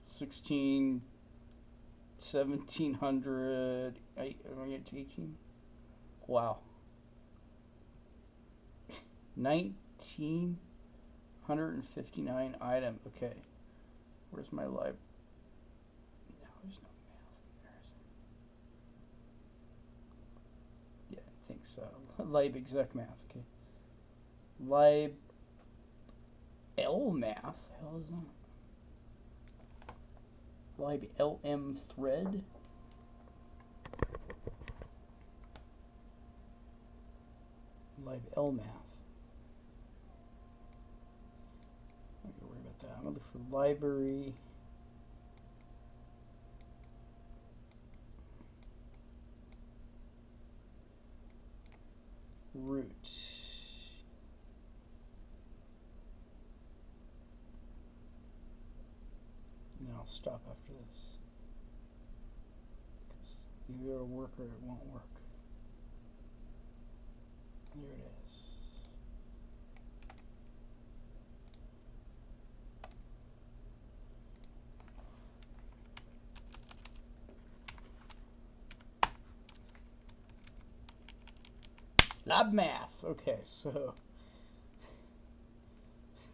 16, 1700, am I getting to 18? Wow. 1959 item. Okay. Where's my lib? No, there's no math in there, is there? Yeah, I think so. Lib exec math. Okay. Lib L math. Hell is that? Lib LM thread. Lib L math. I'm not gonna worry about that. I'm gonna look for library. Root. And then I'll stop after this. Because either it'll work or it won't work. There it is. Lab math. Okay, so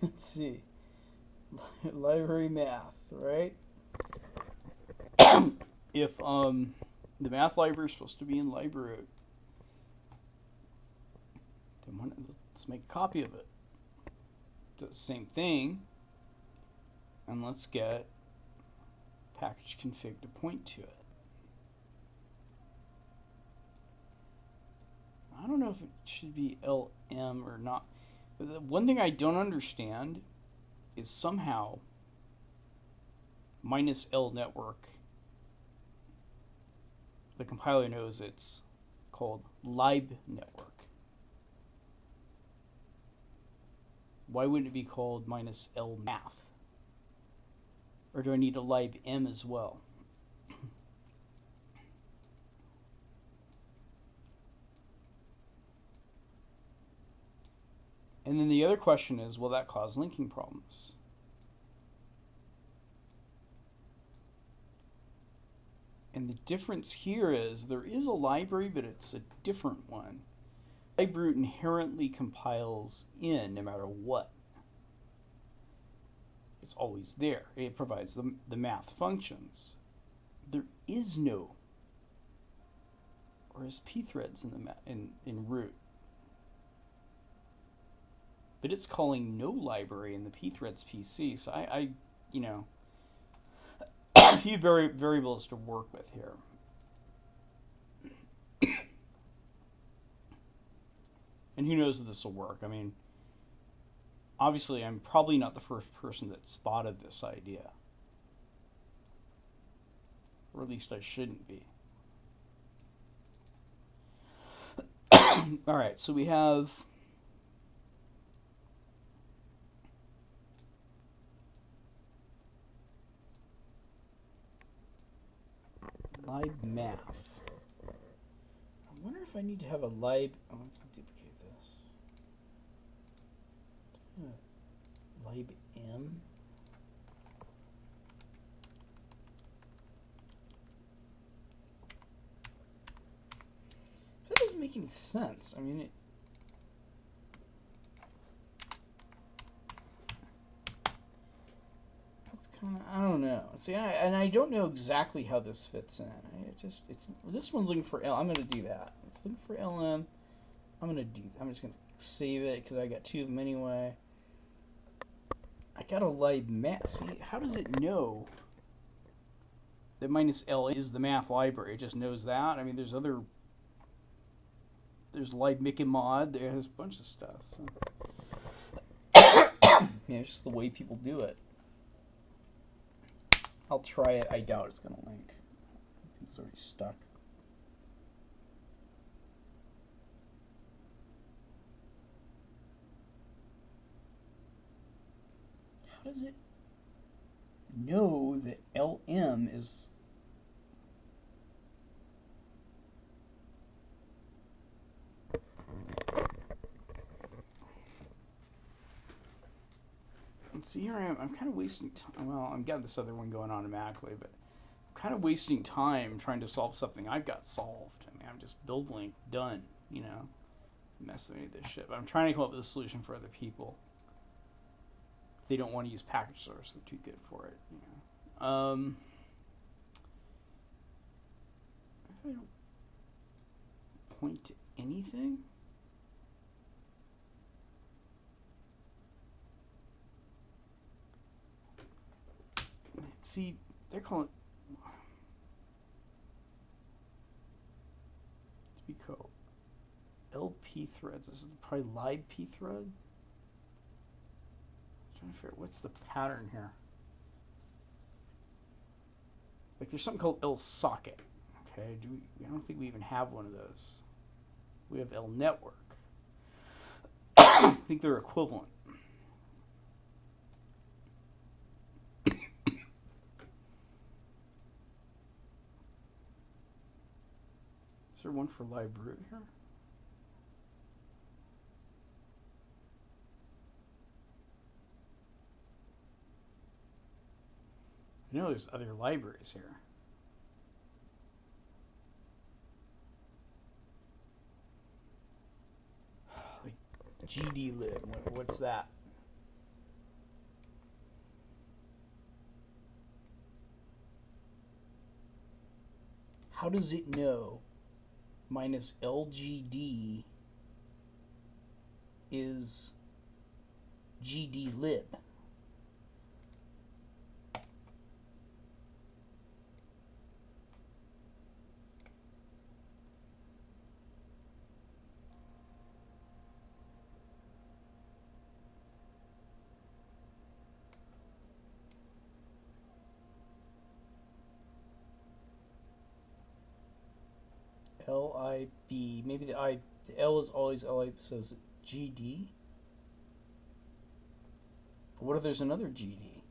let's see. Library math, right? If the math library is supposed to be in libroot, then let's make a copy of it. Do the same thing, and let's get package config to point to it. I don't know if it should be LM or not. But the one thing I don't understand is somehow minus lnetwork, the compiler knows it's called lib network. Why wouldn't it be called minus lmath? Or do I need a lib m as well? And then the other question is, will that cause linking problems? And the difference here is there is a library, but it's a different one. Libroot inherently compiles in no matter what. It's always there. It provides the math functions. There is no, or is pthreads in root. But it's calling no library in the pthreads PC. So I you know, a few variables to work with here. And who knows if this will work. I mean, obviously I'm probably not the first person that's thought of this idea. Or at least I shouldn't be. Alright, so we have lib math. I wonder if I need to have a lib. Oh, let's duplicate this. Lib m. sense. I mean, it's kind of, I don't know. See, and I don't know exactly how this fits in. This one's looking for L. I'm gonna do that. It's looking for LM. I'm just gonna save it because I got 2 of them anyway. I got a lib math. See, how does it know that -L is the math library? It just knows that. I mean, there's lib mic and mod. There's a bunch of stuff. So. Yeah, it's just the way people do it. I'll try it. I doubt it's gonna link. I think it's already stuck. How does it know that LM is... And see, here I am. I'm kind of wasting time. Well, I've got this other one going automatically, but I'm kind of wasting time trying to solve something I've got solved. I mean, I'm just build link, done, you know. Messing with this shit. But I'm trying to come up with a solution for other people. If they don't want to use Pkgsrc, they're too good for it, you know. If I don't point to anything... See, they're calling it LP threads. This is probably lib p thread. I'm trying to figure out what's the pattern here. Like there's something called lsocket. Okay, I don't think we even have one of those. We have lnetwork. I think they're equivalent. Is there one for lib root here? I know there's other libraries here. Like gdlib, what's that? How does it know -LGD is gdlib? LIB, maybe the L is always LIB, so is it GD? But what if there's another GD?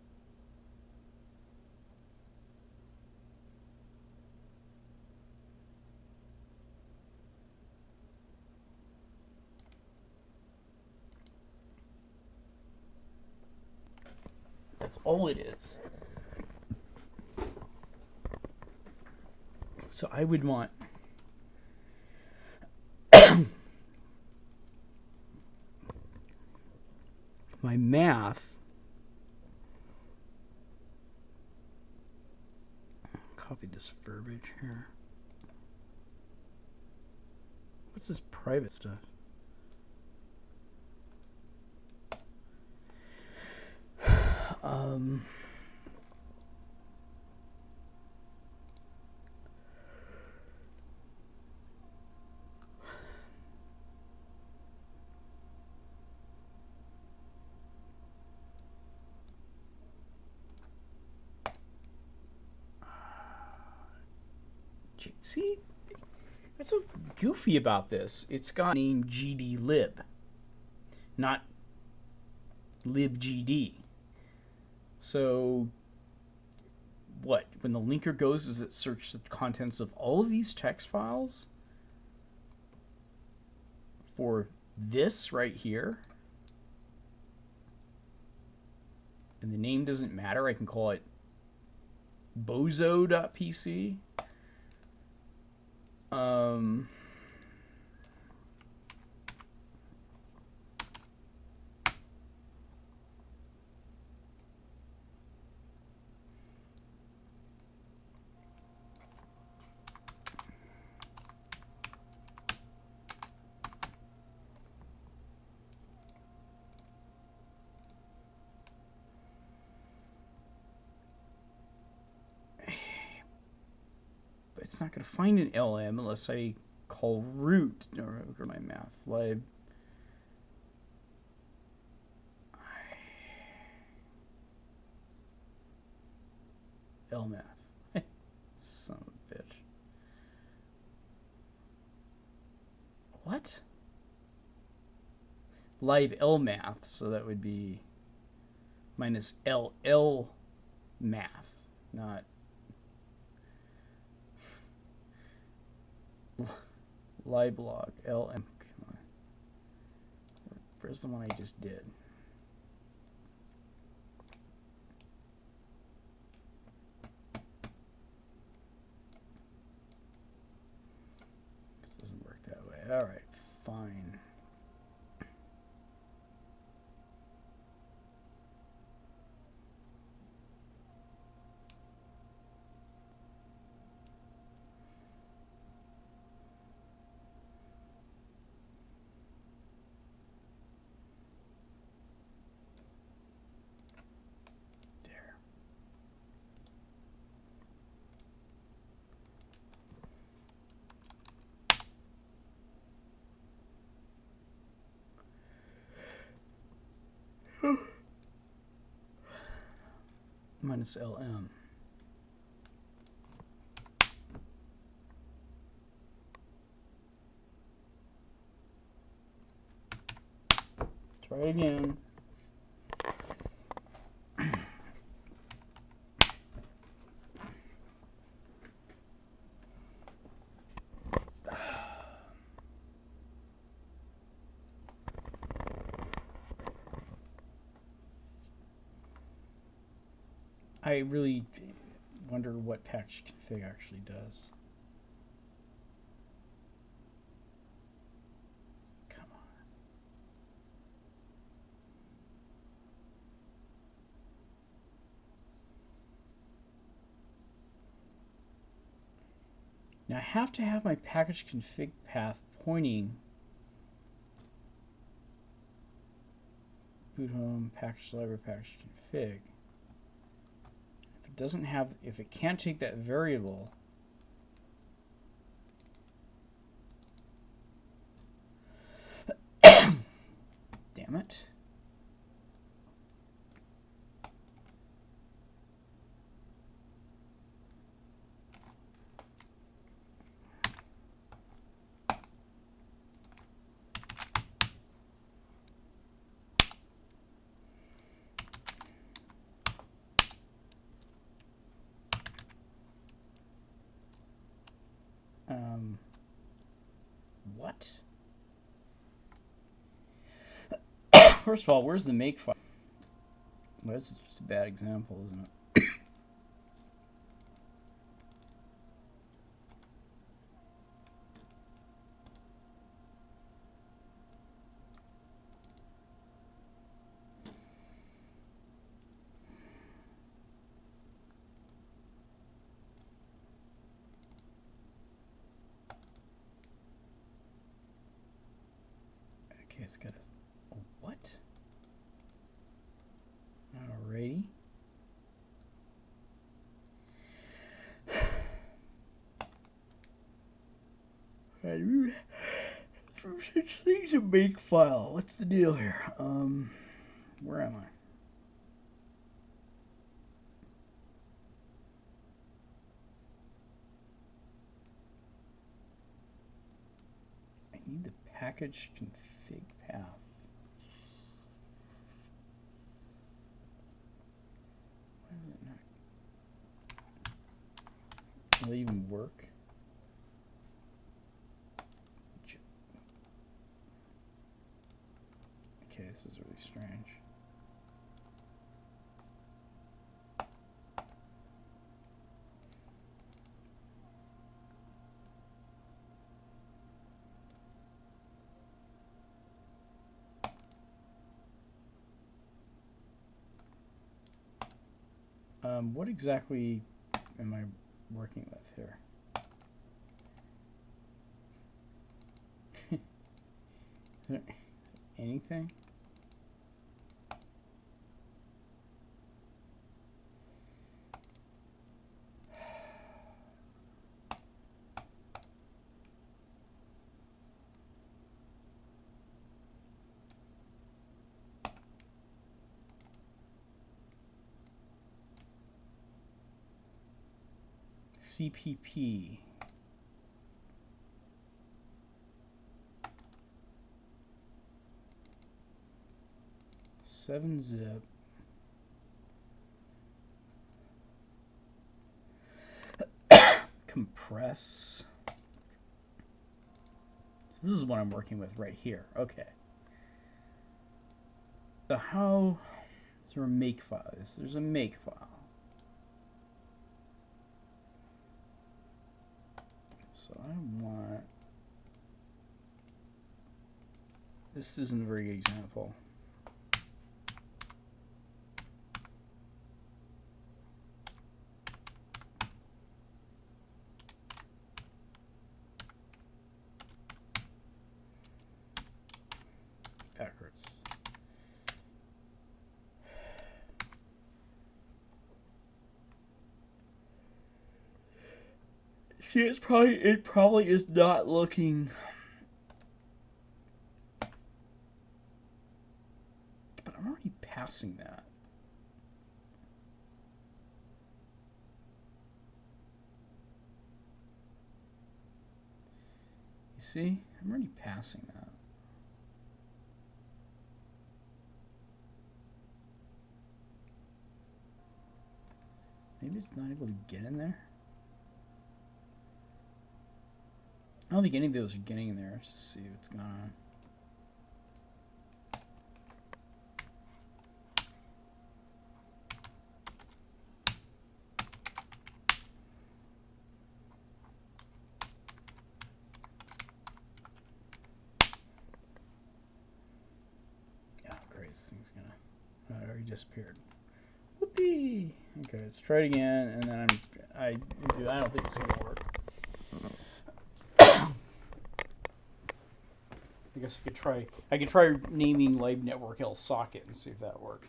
That's all it is. So I would want my math, copy this verbiage here. What's this private stuff? See, what's so goofy about this? It's got name gdlib, not libgd. So, what? When the linker goes, does it search the contents of all of these text files for this right here? And the name doesn't matter. I can call it bozo.pc. it's not going to find an LM unless I call root or my math lib. LMath. Son of a bitch. What? Lib LMath, so that would be minus LL math, not liblog LM. Come on. Where's the one I just did? This doesn't work that way. All right, fine. Minus LM. Try it again. I really wonder what package config actually does. Come on. Now I have to have my package config path pointing boot home, package library, package config. Doesn't have, if it can't take that variable, damn it. What? First of all, where's the make file? Well, this is just a bad example, isn't it? Okay, it's got a what? Alrighty. Such things a make file. What's the deal here? Where am I? I need the package config path. Why does it not? Will it even work? Okay, this is really strange. What exactly am I working with here? Is there anything? CPP. .7-zip. Compress. So this is what I'm working with right here. Okay. So how is there a make file? There's a make file. So I want, this isn't a very good example. Backwards. See, it probably is not looking, but I'm already passing that. You see, I'm already passing that. Maybe it's not able to get in there. I don't think any of those are getting in there. Let's just see what's going on. Oh, great. This thing's gonna... Oh, it already disappeared. Whoopee! Okay, let's try it again, and then I don't think it's gonna work. I guess I could try naming lnetwork L socket and see if that works.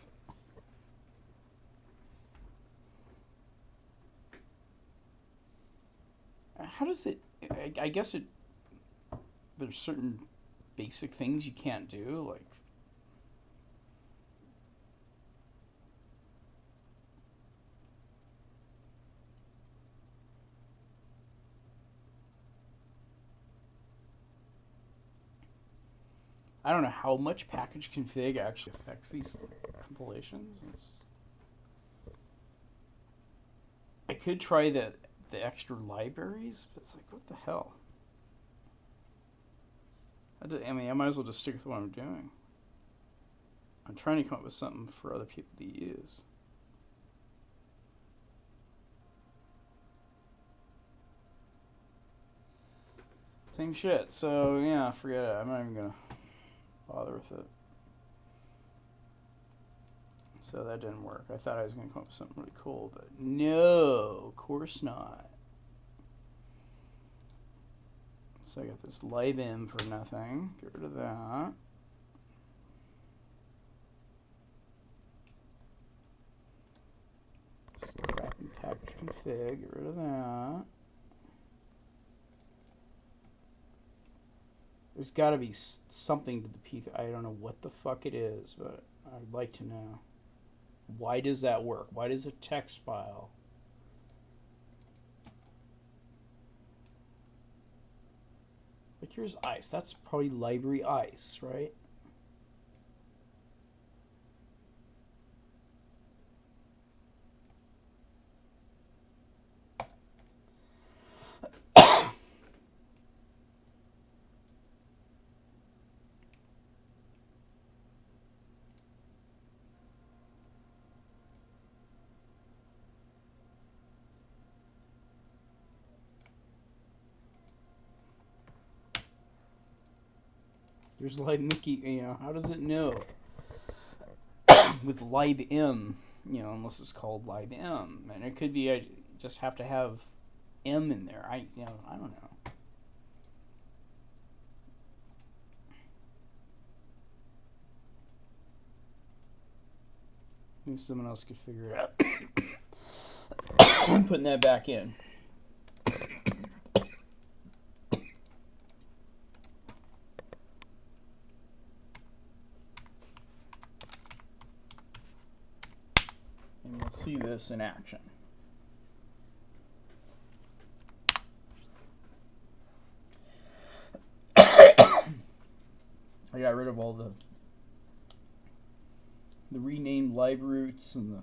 How does it, I guess there's certain basic things you can't do, like, I don't know how much package config actually affects these compilations. I could try the extra libraries, but it's like, what the hell? I mean, I might as well just stick with what I'm doing. I'm trying to come up with something for other people to use. Same shit. So yeah, forget it. I'm not even gonna bother with it. So that didn't work. I thought I was gonna come up with something really cool, but no, of course not. So I got this libm for nothing. Get rid of that. Scrap and package config. Get rid of that. There's got to be something to the P. I don't know what the fuck it is, but I'd like to know. Why does that work? Why does a text file? Like, here's ice. That's probably library ice, right? There's libmickey, you know, how does it know? With libm, you know, unless it's called libm. And it could be I just have to have m in there. I don't know. I think someone else could figure it out. I'm putting that back in. And we'll see this in action. got rid of all the renamed libroots and the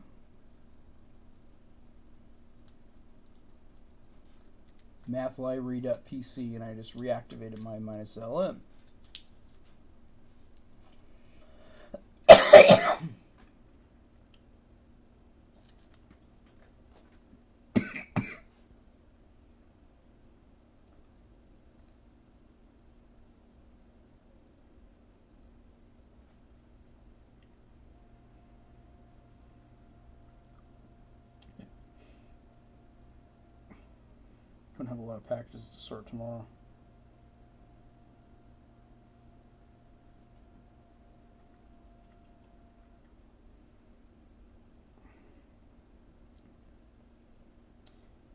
mathlibrary.pc, and I just reactivated my -lm. I'm gonna have a lot of packages to sort tomorrow.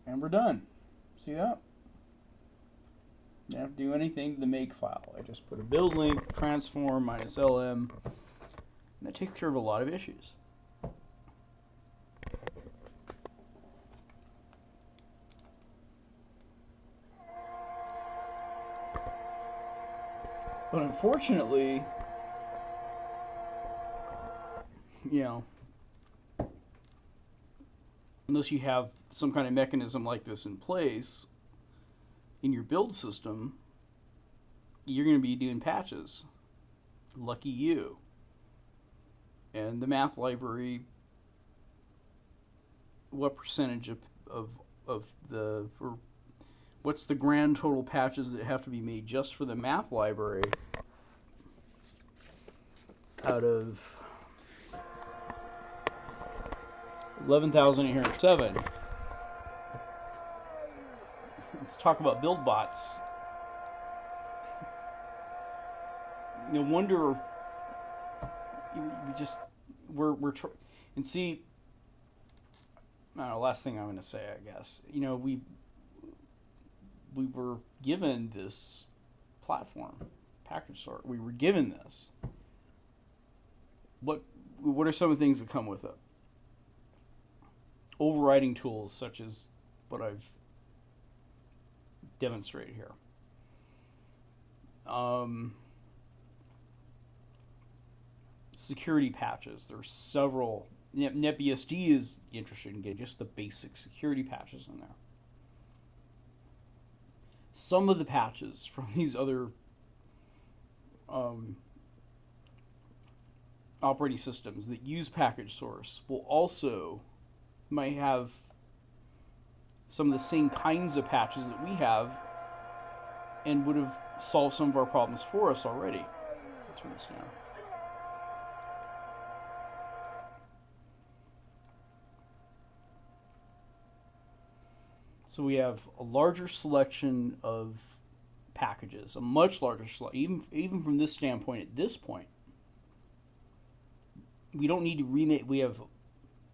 And we're done. See that? You don't have to do anything to the make file. I just put a build link, transform, -lm, and that takes care of a lot of issues. But unfortunately, unless you have some kind of mechanism like this in place in your build system, you're going to be doing patches. Lucky you. And the math library, what percentage what's the grand total patches that have to be made just for the math library out of 11,807? Let's talk about build bots. No wonder and see, I don't know, last thing I'm going to say, I guess, we were given this platform, Pkgsrc. We were given this. What are some of the things that come with it? Overriding tools such as what I've demonstrated here. Security patches. There's several. NetBSD is interested in getting just the basic security patches in there. Some of the patches from these other operating systems that use Pkgsrc might have some of the same kinds of patches that we have and would have solved some of our problems for us already. I'll turn this down. So we have a larger selection of packages, a much larger selection, even from this standpoint at this point. We don't need to remake, we have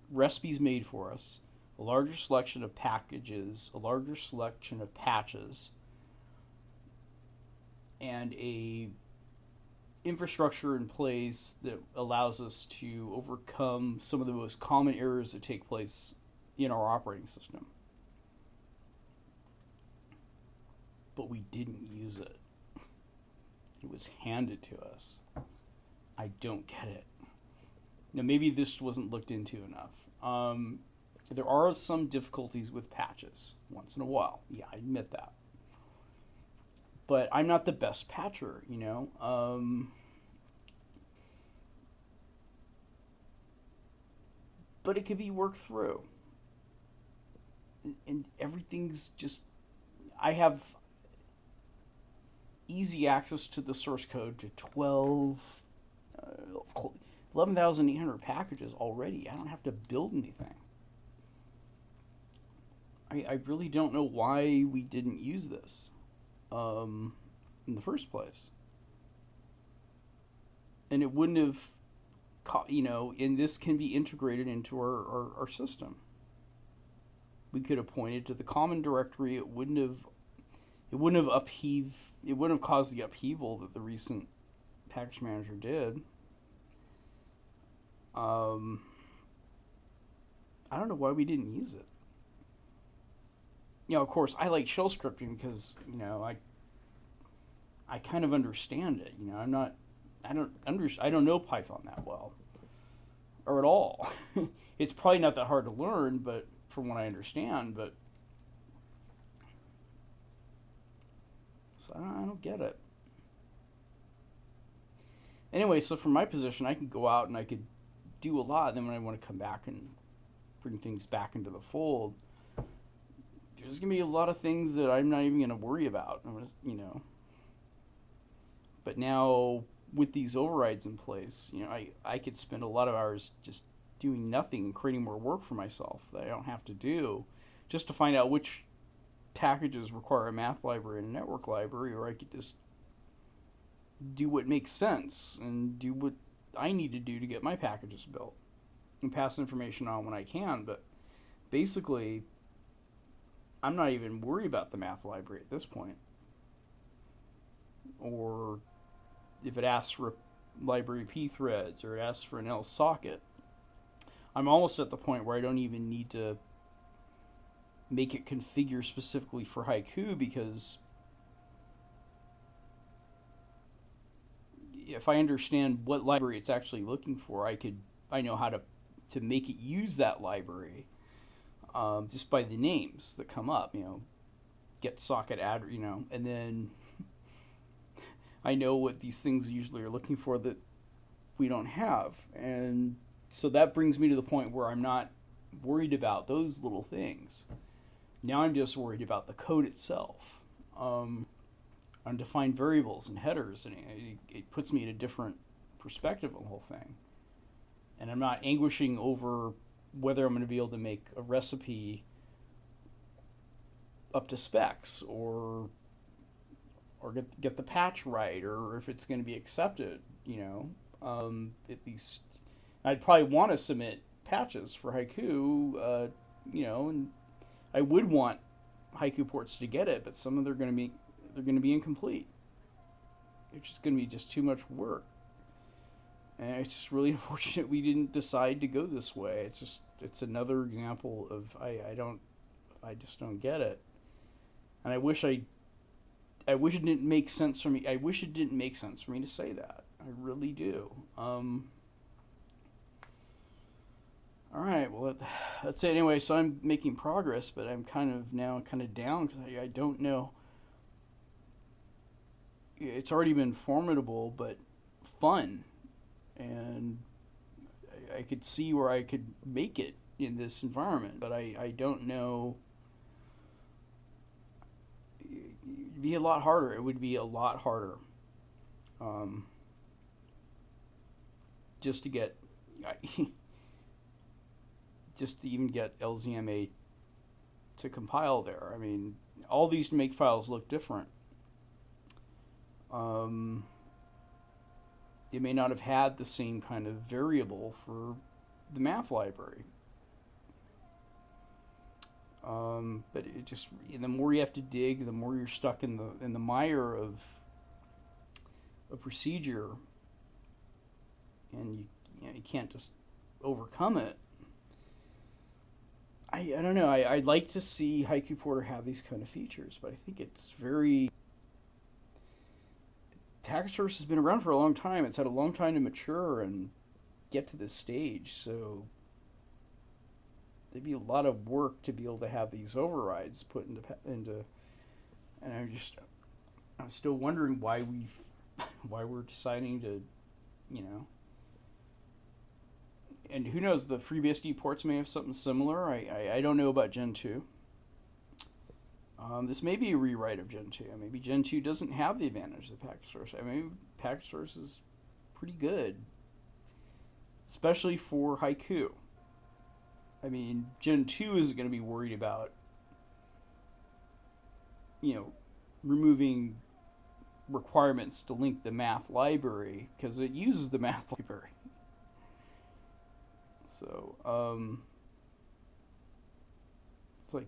recipes made for us, a larger selection of packages, a larger selection of patches, and a infrastructure in place that allows us to overcome some of the most common errors that take place in our operating system. But we didn't use it. It was handed to us. I don't get it. Now, maybe this wasn't looked into enough. There are some difficulties with patches once in a while. Yeah, I admit that. But I'm not the best patcher, but it could be worked through. And everything's just... I have easy access to the source code to 11,800 packages already. I don't have to build anything. I really don't know why we didn't use this in the first place. And it wouldn't have, and this can be integrated into our system. We could have pointed to the common directory. It wouldn't have caused the upheaval that the recent package manager did. I don't know why we didn't use it. Of course, I like shell scripting because, I kind of understand it. I'm not I don't know Python that well or at all. It's probably not that hard to learn, but from what I understand, but so I don't get it. Anyway, so from my position, I could go out and I could do a lot. And then when I want to come back and bring things back into the fold, there's gonna be a lot of things that I'm not even gonna worry about. I'm gonna. But now with these overrides in place, I could spend a lot of hours just doing nothing and creating more work for myself that I don't have to do, just to find out which packages require a math library and a network library, or I could just do what makes sense and do what I need to do to get my packages built and pass information on when I can. But basically, I'm not even worried about the math library at this point. Or if it asks for library pthreads or it asks for an L socket, I'm almost at the point where I don't even need to make it configure specifically for Haiku, because if I understand what library it's actually looking for, I know how to make it use that library, just by the names that come up, get socket add, and then I know what these things usually are looking for that we don't have. And so that brings me to the point where I'm not worried about those little things. Now I'm just worried about the code itself. Undefined variables and headers, and it puts me in a different perspective on the whole thing. And I'm not anguishing over whether I'm going to be able to make a recipe up to specs, or get the patch right, or if it's going to be accepted. At least I'd probably want to submit patches for Haiku, and I would want Haiku ports to get it, but some of them they're going to be incomplete. It's just going to be just too much work. And it's just really unfortunate we didn't decide to go this way. It's another example of I just don't get it. And I wish it didn't make sense for me. I wish it didn't make sense for me to say that. I really do. All right, well, that's it anyway. So I'm making progress, but I'm kind of down because I don't know. It's already been formidable, but fun. And I could see where I could make it in this environment, but I don't know. It'd be a lot harder. It would be a lot harder. Just to get, just to even get LZMA to compile there. I mean, all these make files look different. It may not have had the same kind of variable for the math library. But it just, the more you have to dig, the more you're stuck in the mire of a procedure, and you can't just overcome it. I don't know. I'd like to see Haiku Porter have these kind of features, but I think it's very. Pkgsrc has been around for a long time. It's had a long time to mature and get to this stage, so there'd be a lot of work to be able to have these overrides put into. And I'm still wondering why we're deciding to, and who knows, the FreeBSD ports may have something similar. I don't know about Gen 2. This may be a rewrite of Gen 2. Maybe Gen 2 doesn't have the advantage of Pkgsrc. Maybe Pkgsrc is pretty good, especially for Haiku. I mean, Gen 2 isn't going to be worried about, removing requirements to link the math library, because it uses the math library. So, it's like,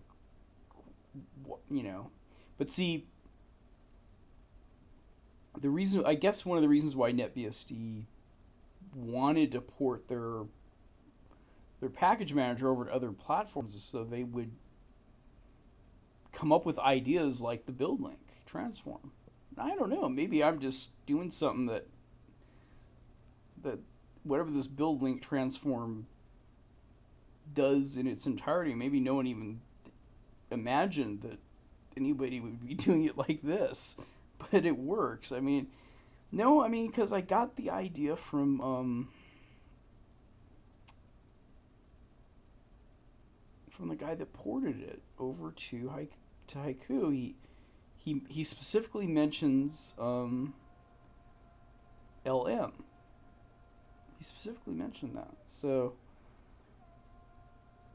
but see, I guess one of the reasons why NetBSD wanted to port their package manager over to other platforms is so they would come up with ideas like the build link transform. I don't know, maybe I'm just doing something that that whatever this build link transform does in its entirety, maybe no one even imagined that anybody would be doing it like this, but it works. I mean, no, I mean, because I got the idea from the guy that ported it over to Haiku. He specifically mentions LM. He specifically mentioned that. So,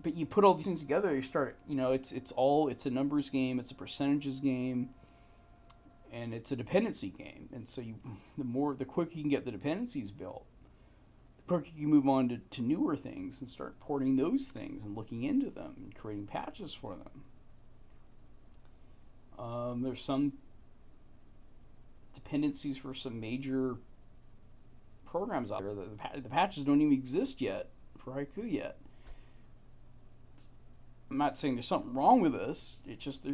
but you put all these things together, you start, it's a numbers game, it's a percentages game, and it's a dependency game. And so the quicker you can get the dependencies built, the quicker you can move on to newer things and start porting those things and looking into them and creating patches for them. There's some dependencies for some major programs out there that the patches don't even exist yet for Haiku yet. I'm not saying there's something wrong with this. It's just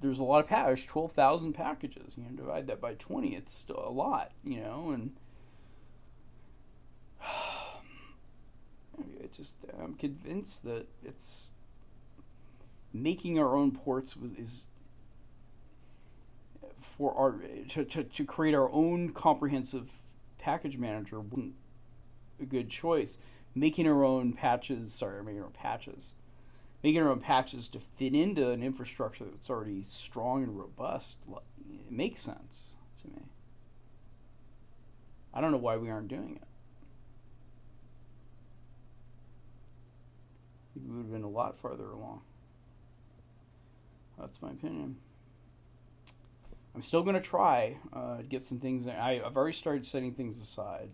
there's a lot of packages. 12,000 packages. Divide that by 20. It's still a lot. And I'm convinced that it's making our own ports is for our to create our own comprehensive package manager wasn't a good choice. Making our own patches to fit into an infrastructure that's already strong and robust, it makes sense to me. I don't know why we aren't doing it. I think we would have been a lot farther along. That's my opinion. I'm still going to try to get some things. I've already started setting things aside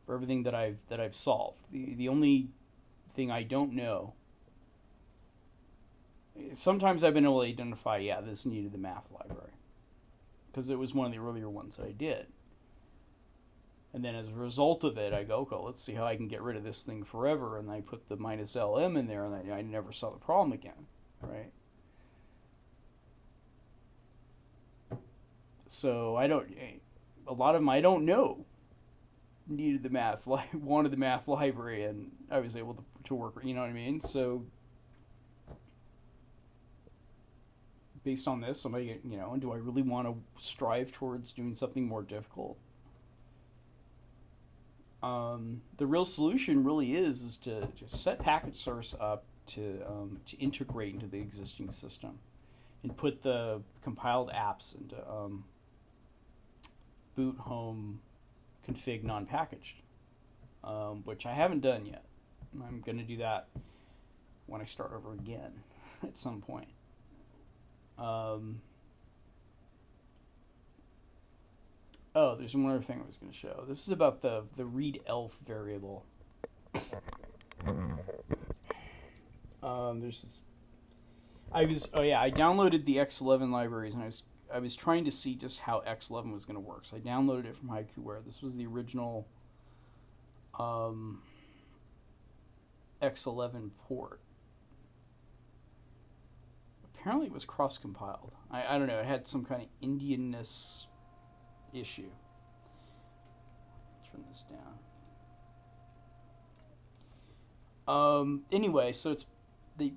for everything that I've solved. The only thing I don't know. Sometimes I've been able to identify, this needed the math library, because it was one of the earlier ones that I did. And then as a result of it, I go, okay, let's see how I can get rid of this thing forever. And I put the -LM in there, and I never saw the problem again, right? So a lot of them I don't know needed the math, wanted the math library, and I was able to work, you know what I mean? So based on this, somebody, do I really want to strive towards doing something more difficult? The real solution really is to just set Pkgsrc up to integrate into the existing system and put the compiled apps into boot home config non-packaged, which I haven't done yet. I'm going to do that when I start over again at some point. There's one other thing I was going to show. This is about the readelf variable. There's this. I downloaded the X11 libraries, and I was trying to see just how X11 was going to work. So I downloaded it from Haiku. This was the original X11 port. Apparently it was cross-compiled. I don't know. It had some kind of Indianness issue. Turn this down. Anyway, so it's the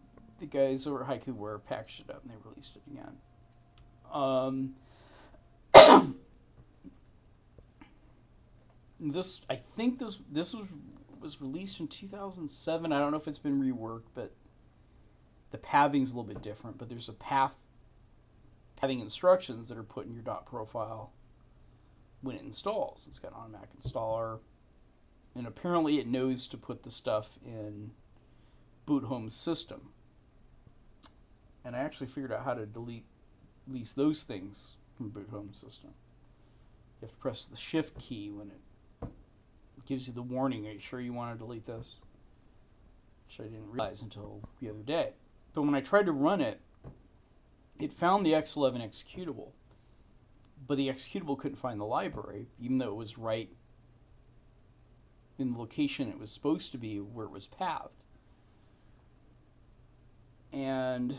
guys over at Haiku packaged it up and they released it again. I think this was released in 2007. I don't know if it's been reworked, but the pathing's a little bit different. But there's a pathing instructions that are put in your .profile when it installs. It's got an automatic installer, and apparently it knows to put the stuff in boot home system. And I actually figured out how to delete at least those things from boot home system. You have to press the shift key when it gives you the warning, are you sure you want to delete this? Which I didn't realize until the other day. But when I tried to run it, it found the X11 executable. But the executable couldn't find the library, even though it was right in the location it was supposed to be where it was pathed. And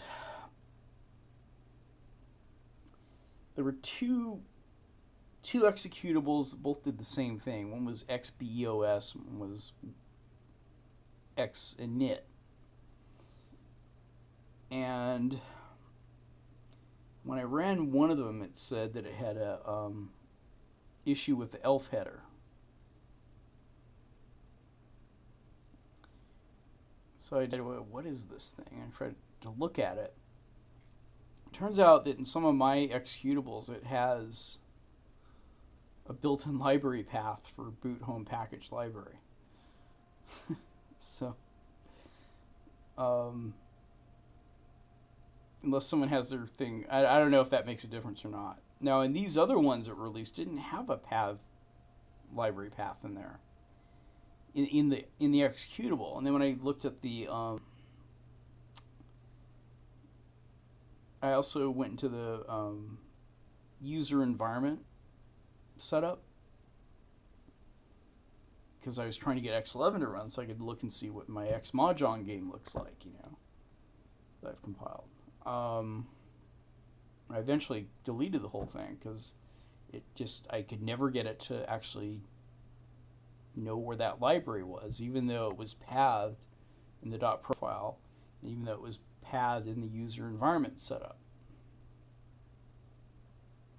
there were two two executables both did the same thing. One was xbeos, one was xinit. And when I ran one of them, it said that it had a issue with the elf header. So I did, what is this thing? I tried to look at it. It turns out that in some of my executables, it has a built-in library path for boot home package library. So, unless someone has their thing, I don't know if that makes a difference or not. Now, in these other ones that were released, didn't have a library path in there. In the executable, and then when I looked at the, I also went into the user environment setup because I was trying to get X11 to run so I could look and see what my Xmahjong game looks like, that I've compiled. I eventually deleted the whole thing because I could never get it to actually know where that library was, even though it was pathed in the .profile, and even though it was pathed in the user environment setup.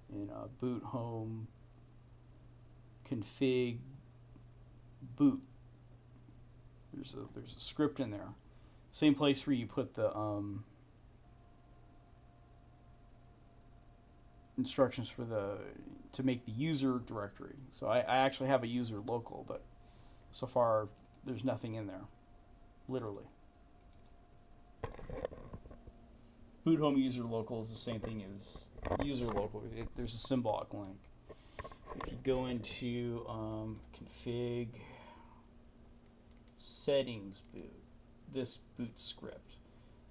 In boot home config boot. There's a script in there. Same place where you put the instructions for to make the user directory. So I actually have a user local, but so far there's nothing in there, literally. Boot home user local is the same thing as user local. There's a symbolic link. If you go into config settings boot, this boot script,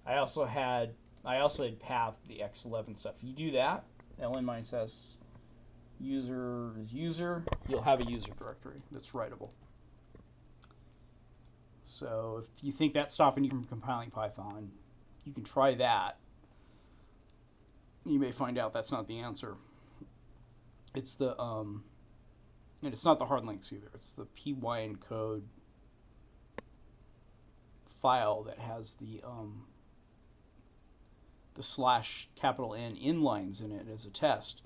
I also had pathed the X11 stuff. If you do that, ln-s user is user, you'll have a user directory that's writable. So if you think that's stopping you from compiling Python, you can try that. You may find out that's not the answer. It's the and it's not the hard links either. It's the pyencode file that has the /N inlines in it as a test.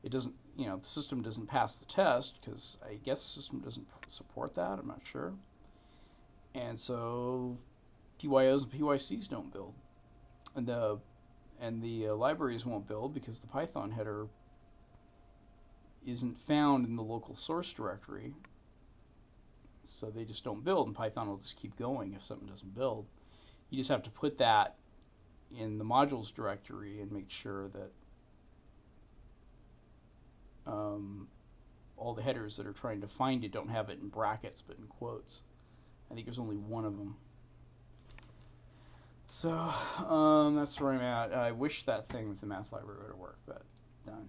It doesn't, the system doesn't pass the test because I guess the system doesn't support that. I'm not sure. And so PYOs and PYCs don't build, and the libraries won't build because the Python header isn't found in the local source directory. So they just don't build, and Python will just keep going if something doesn't build. You just have to put that in the modules directory and make sure that all the headers that are trying to find it don't have it in brackets but in quotes. I think there's only one of them. So that's where I'm at. I wish that thing with the math library would have worked, but done.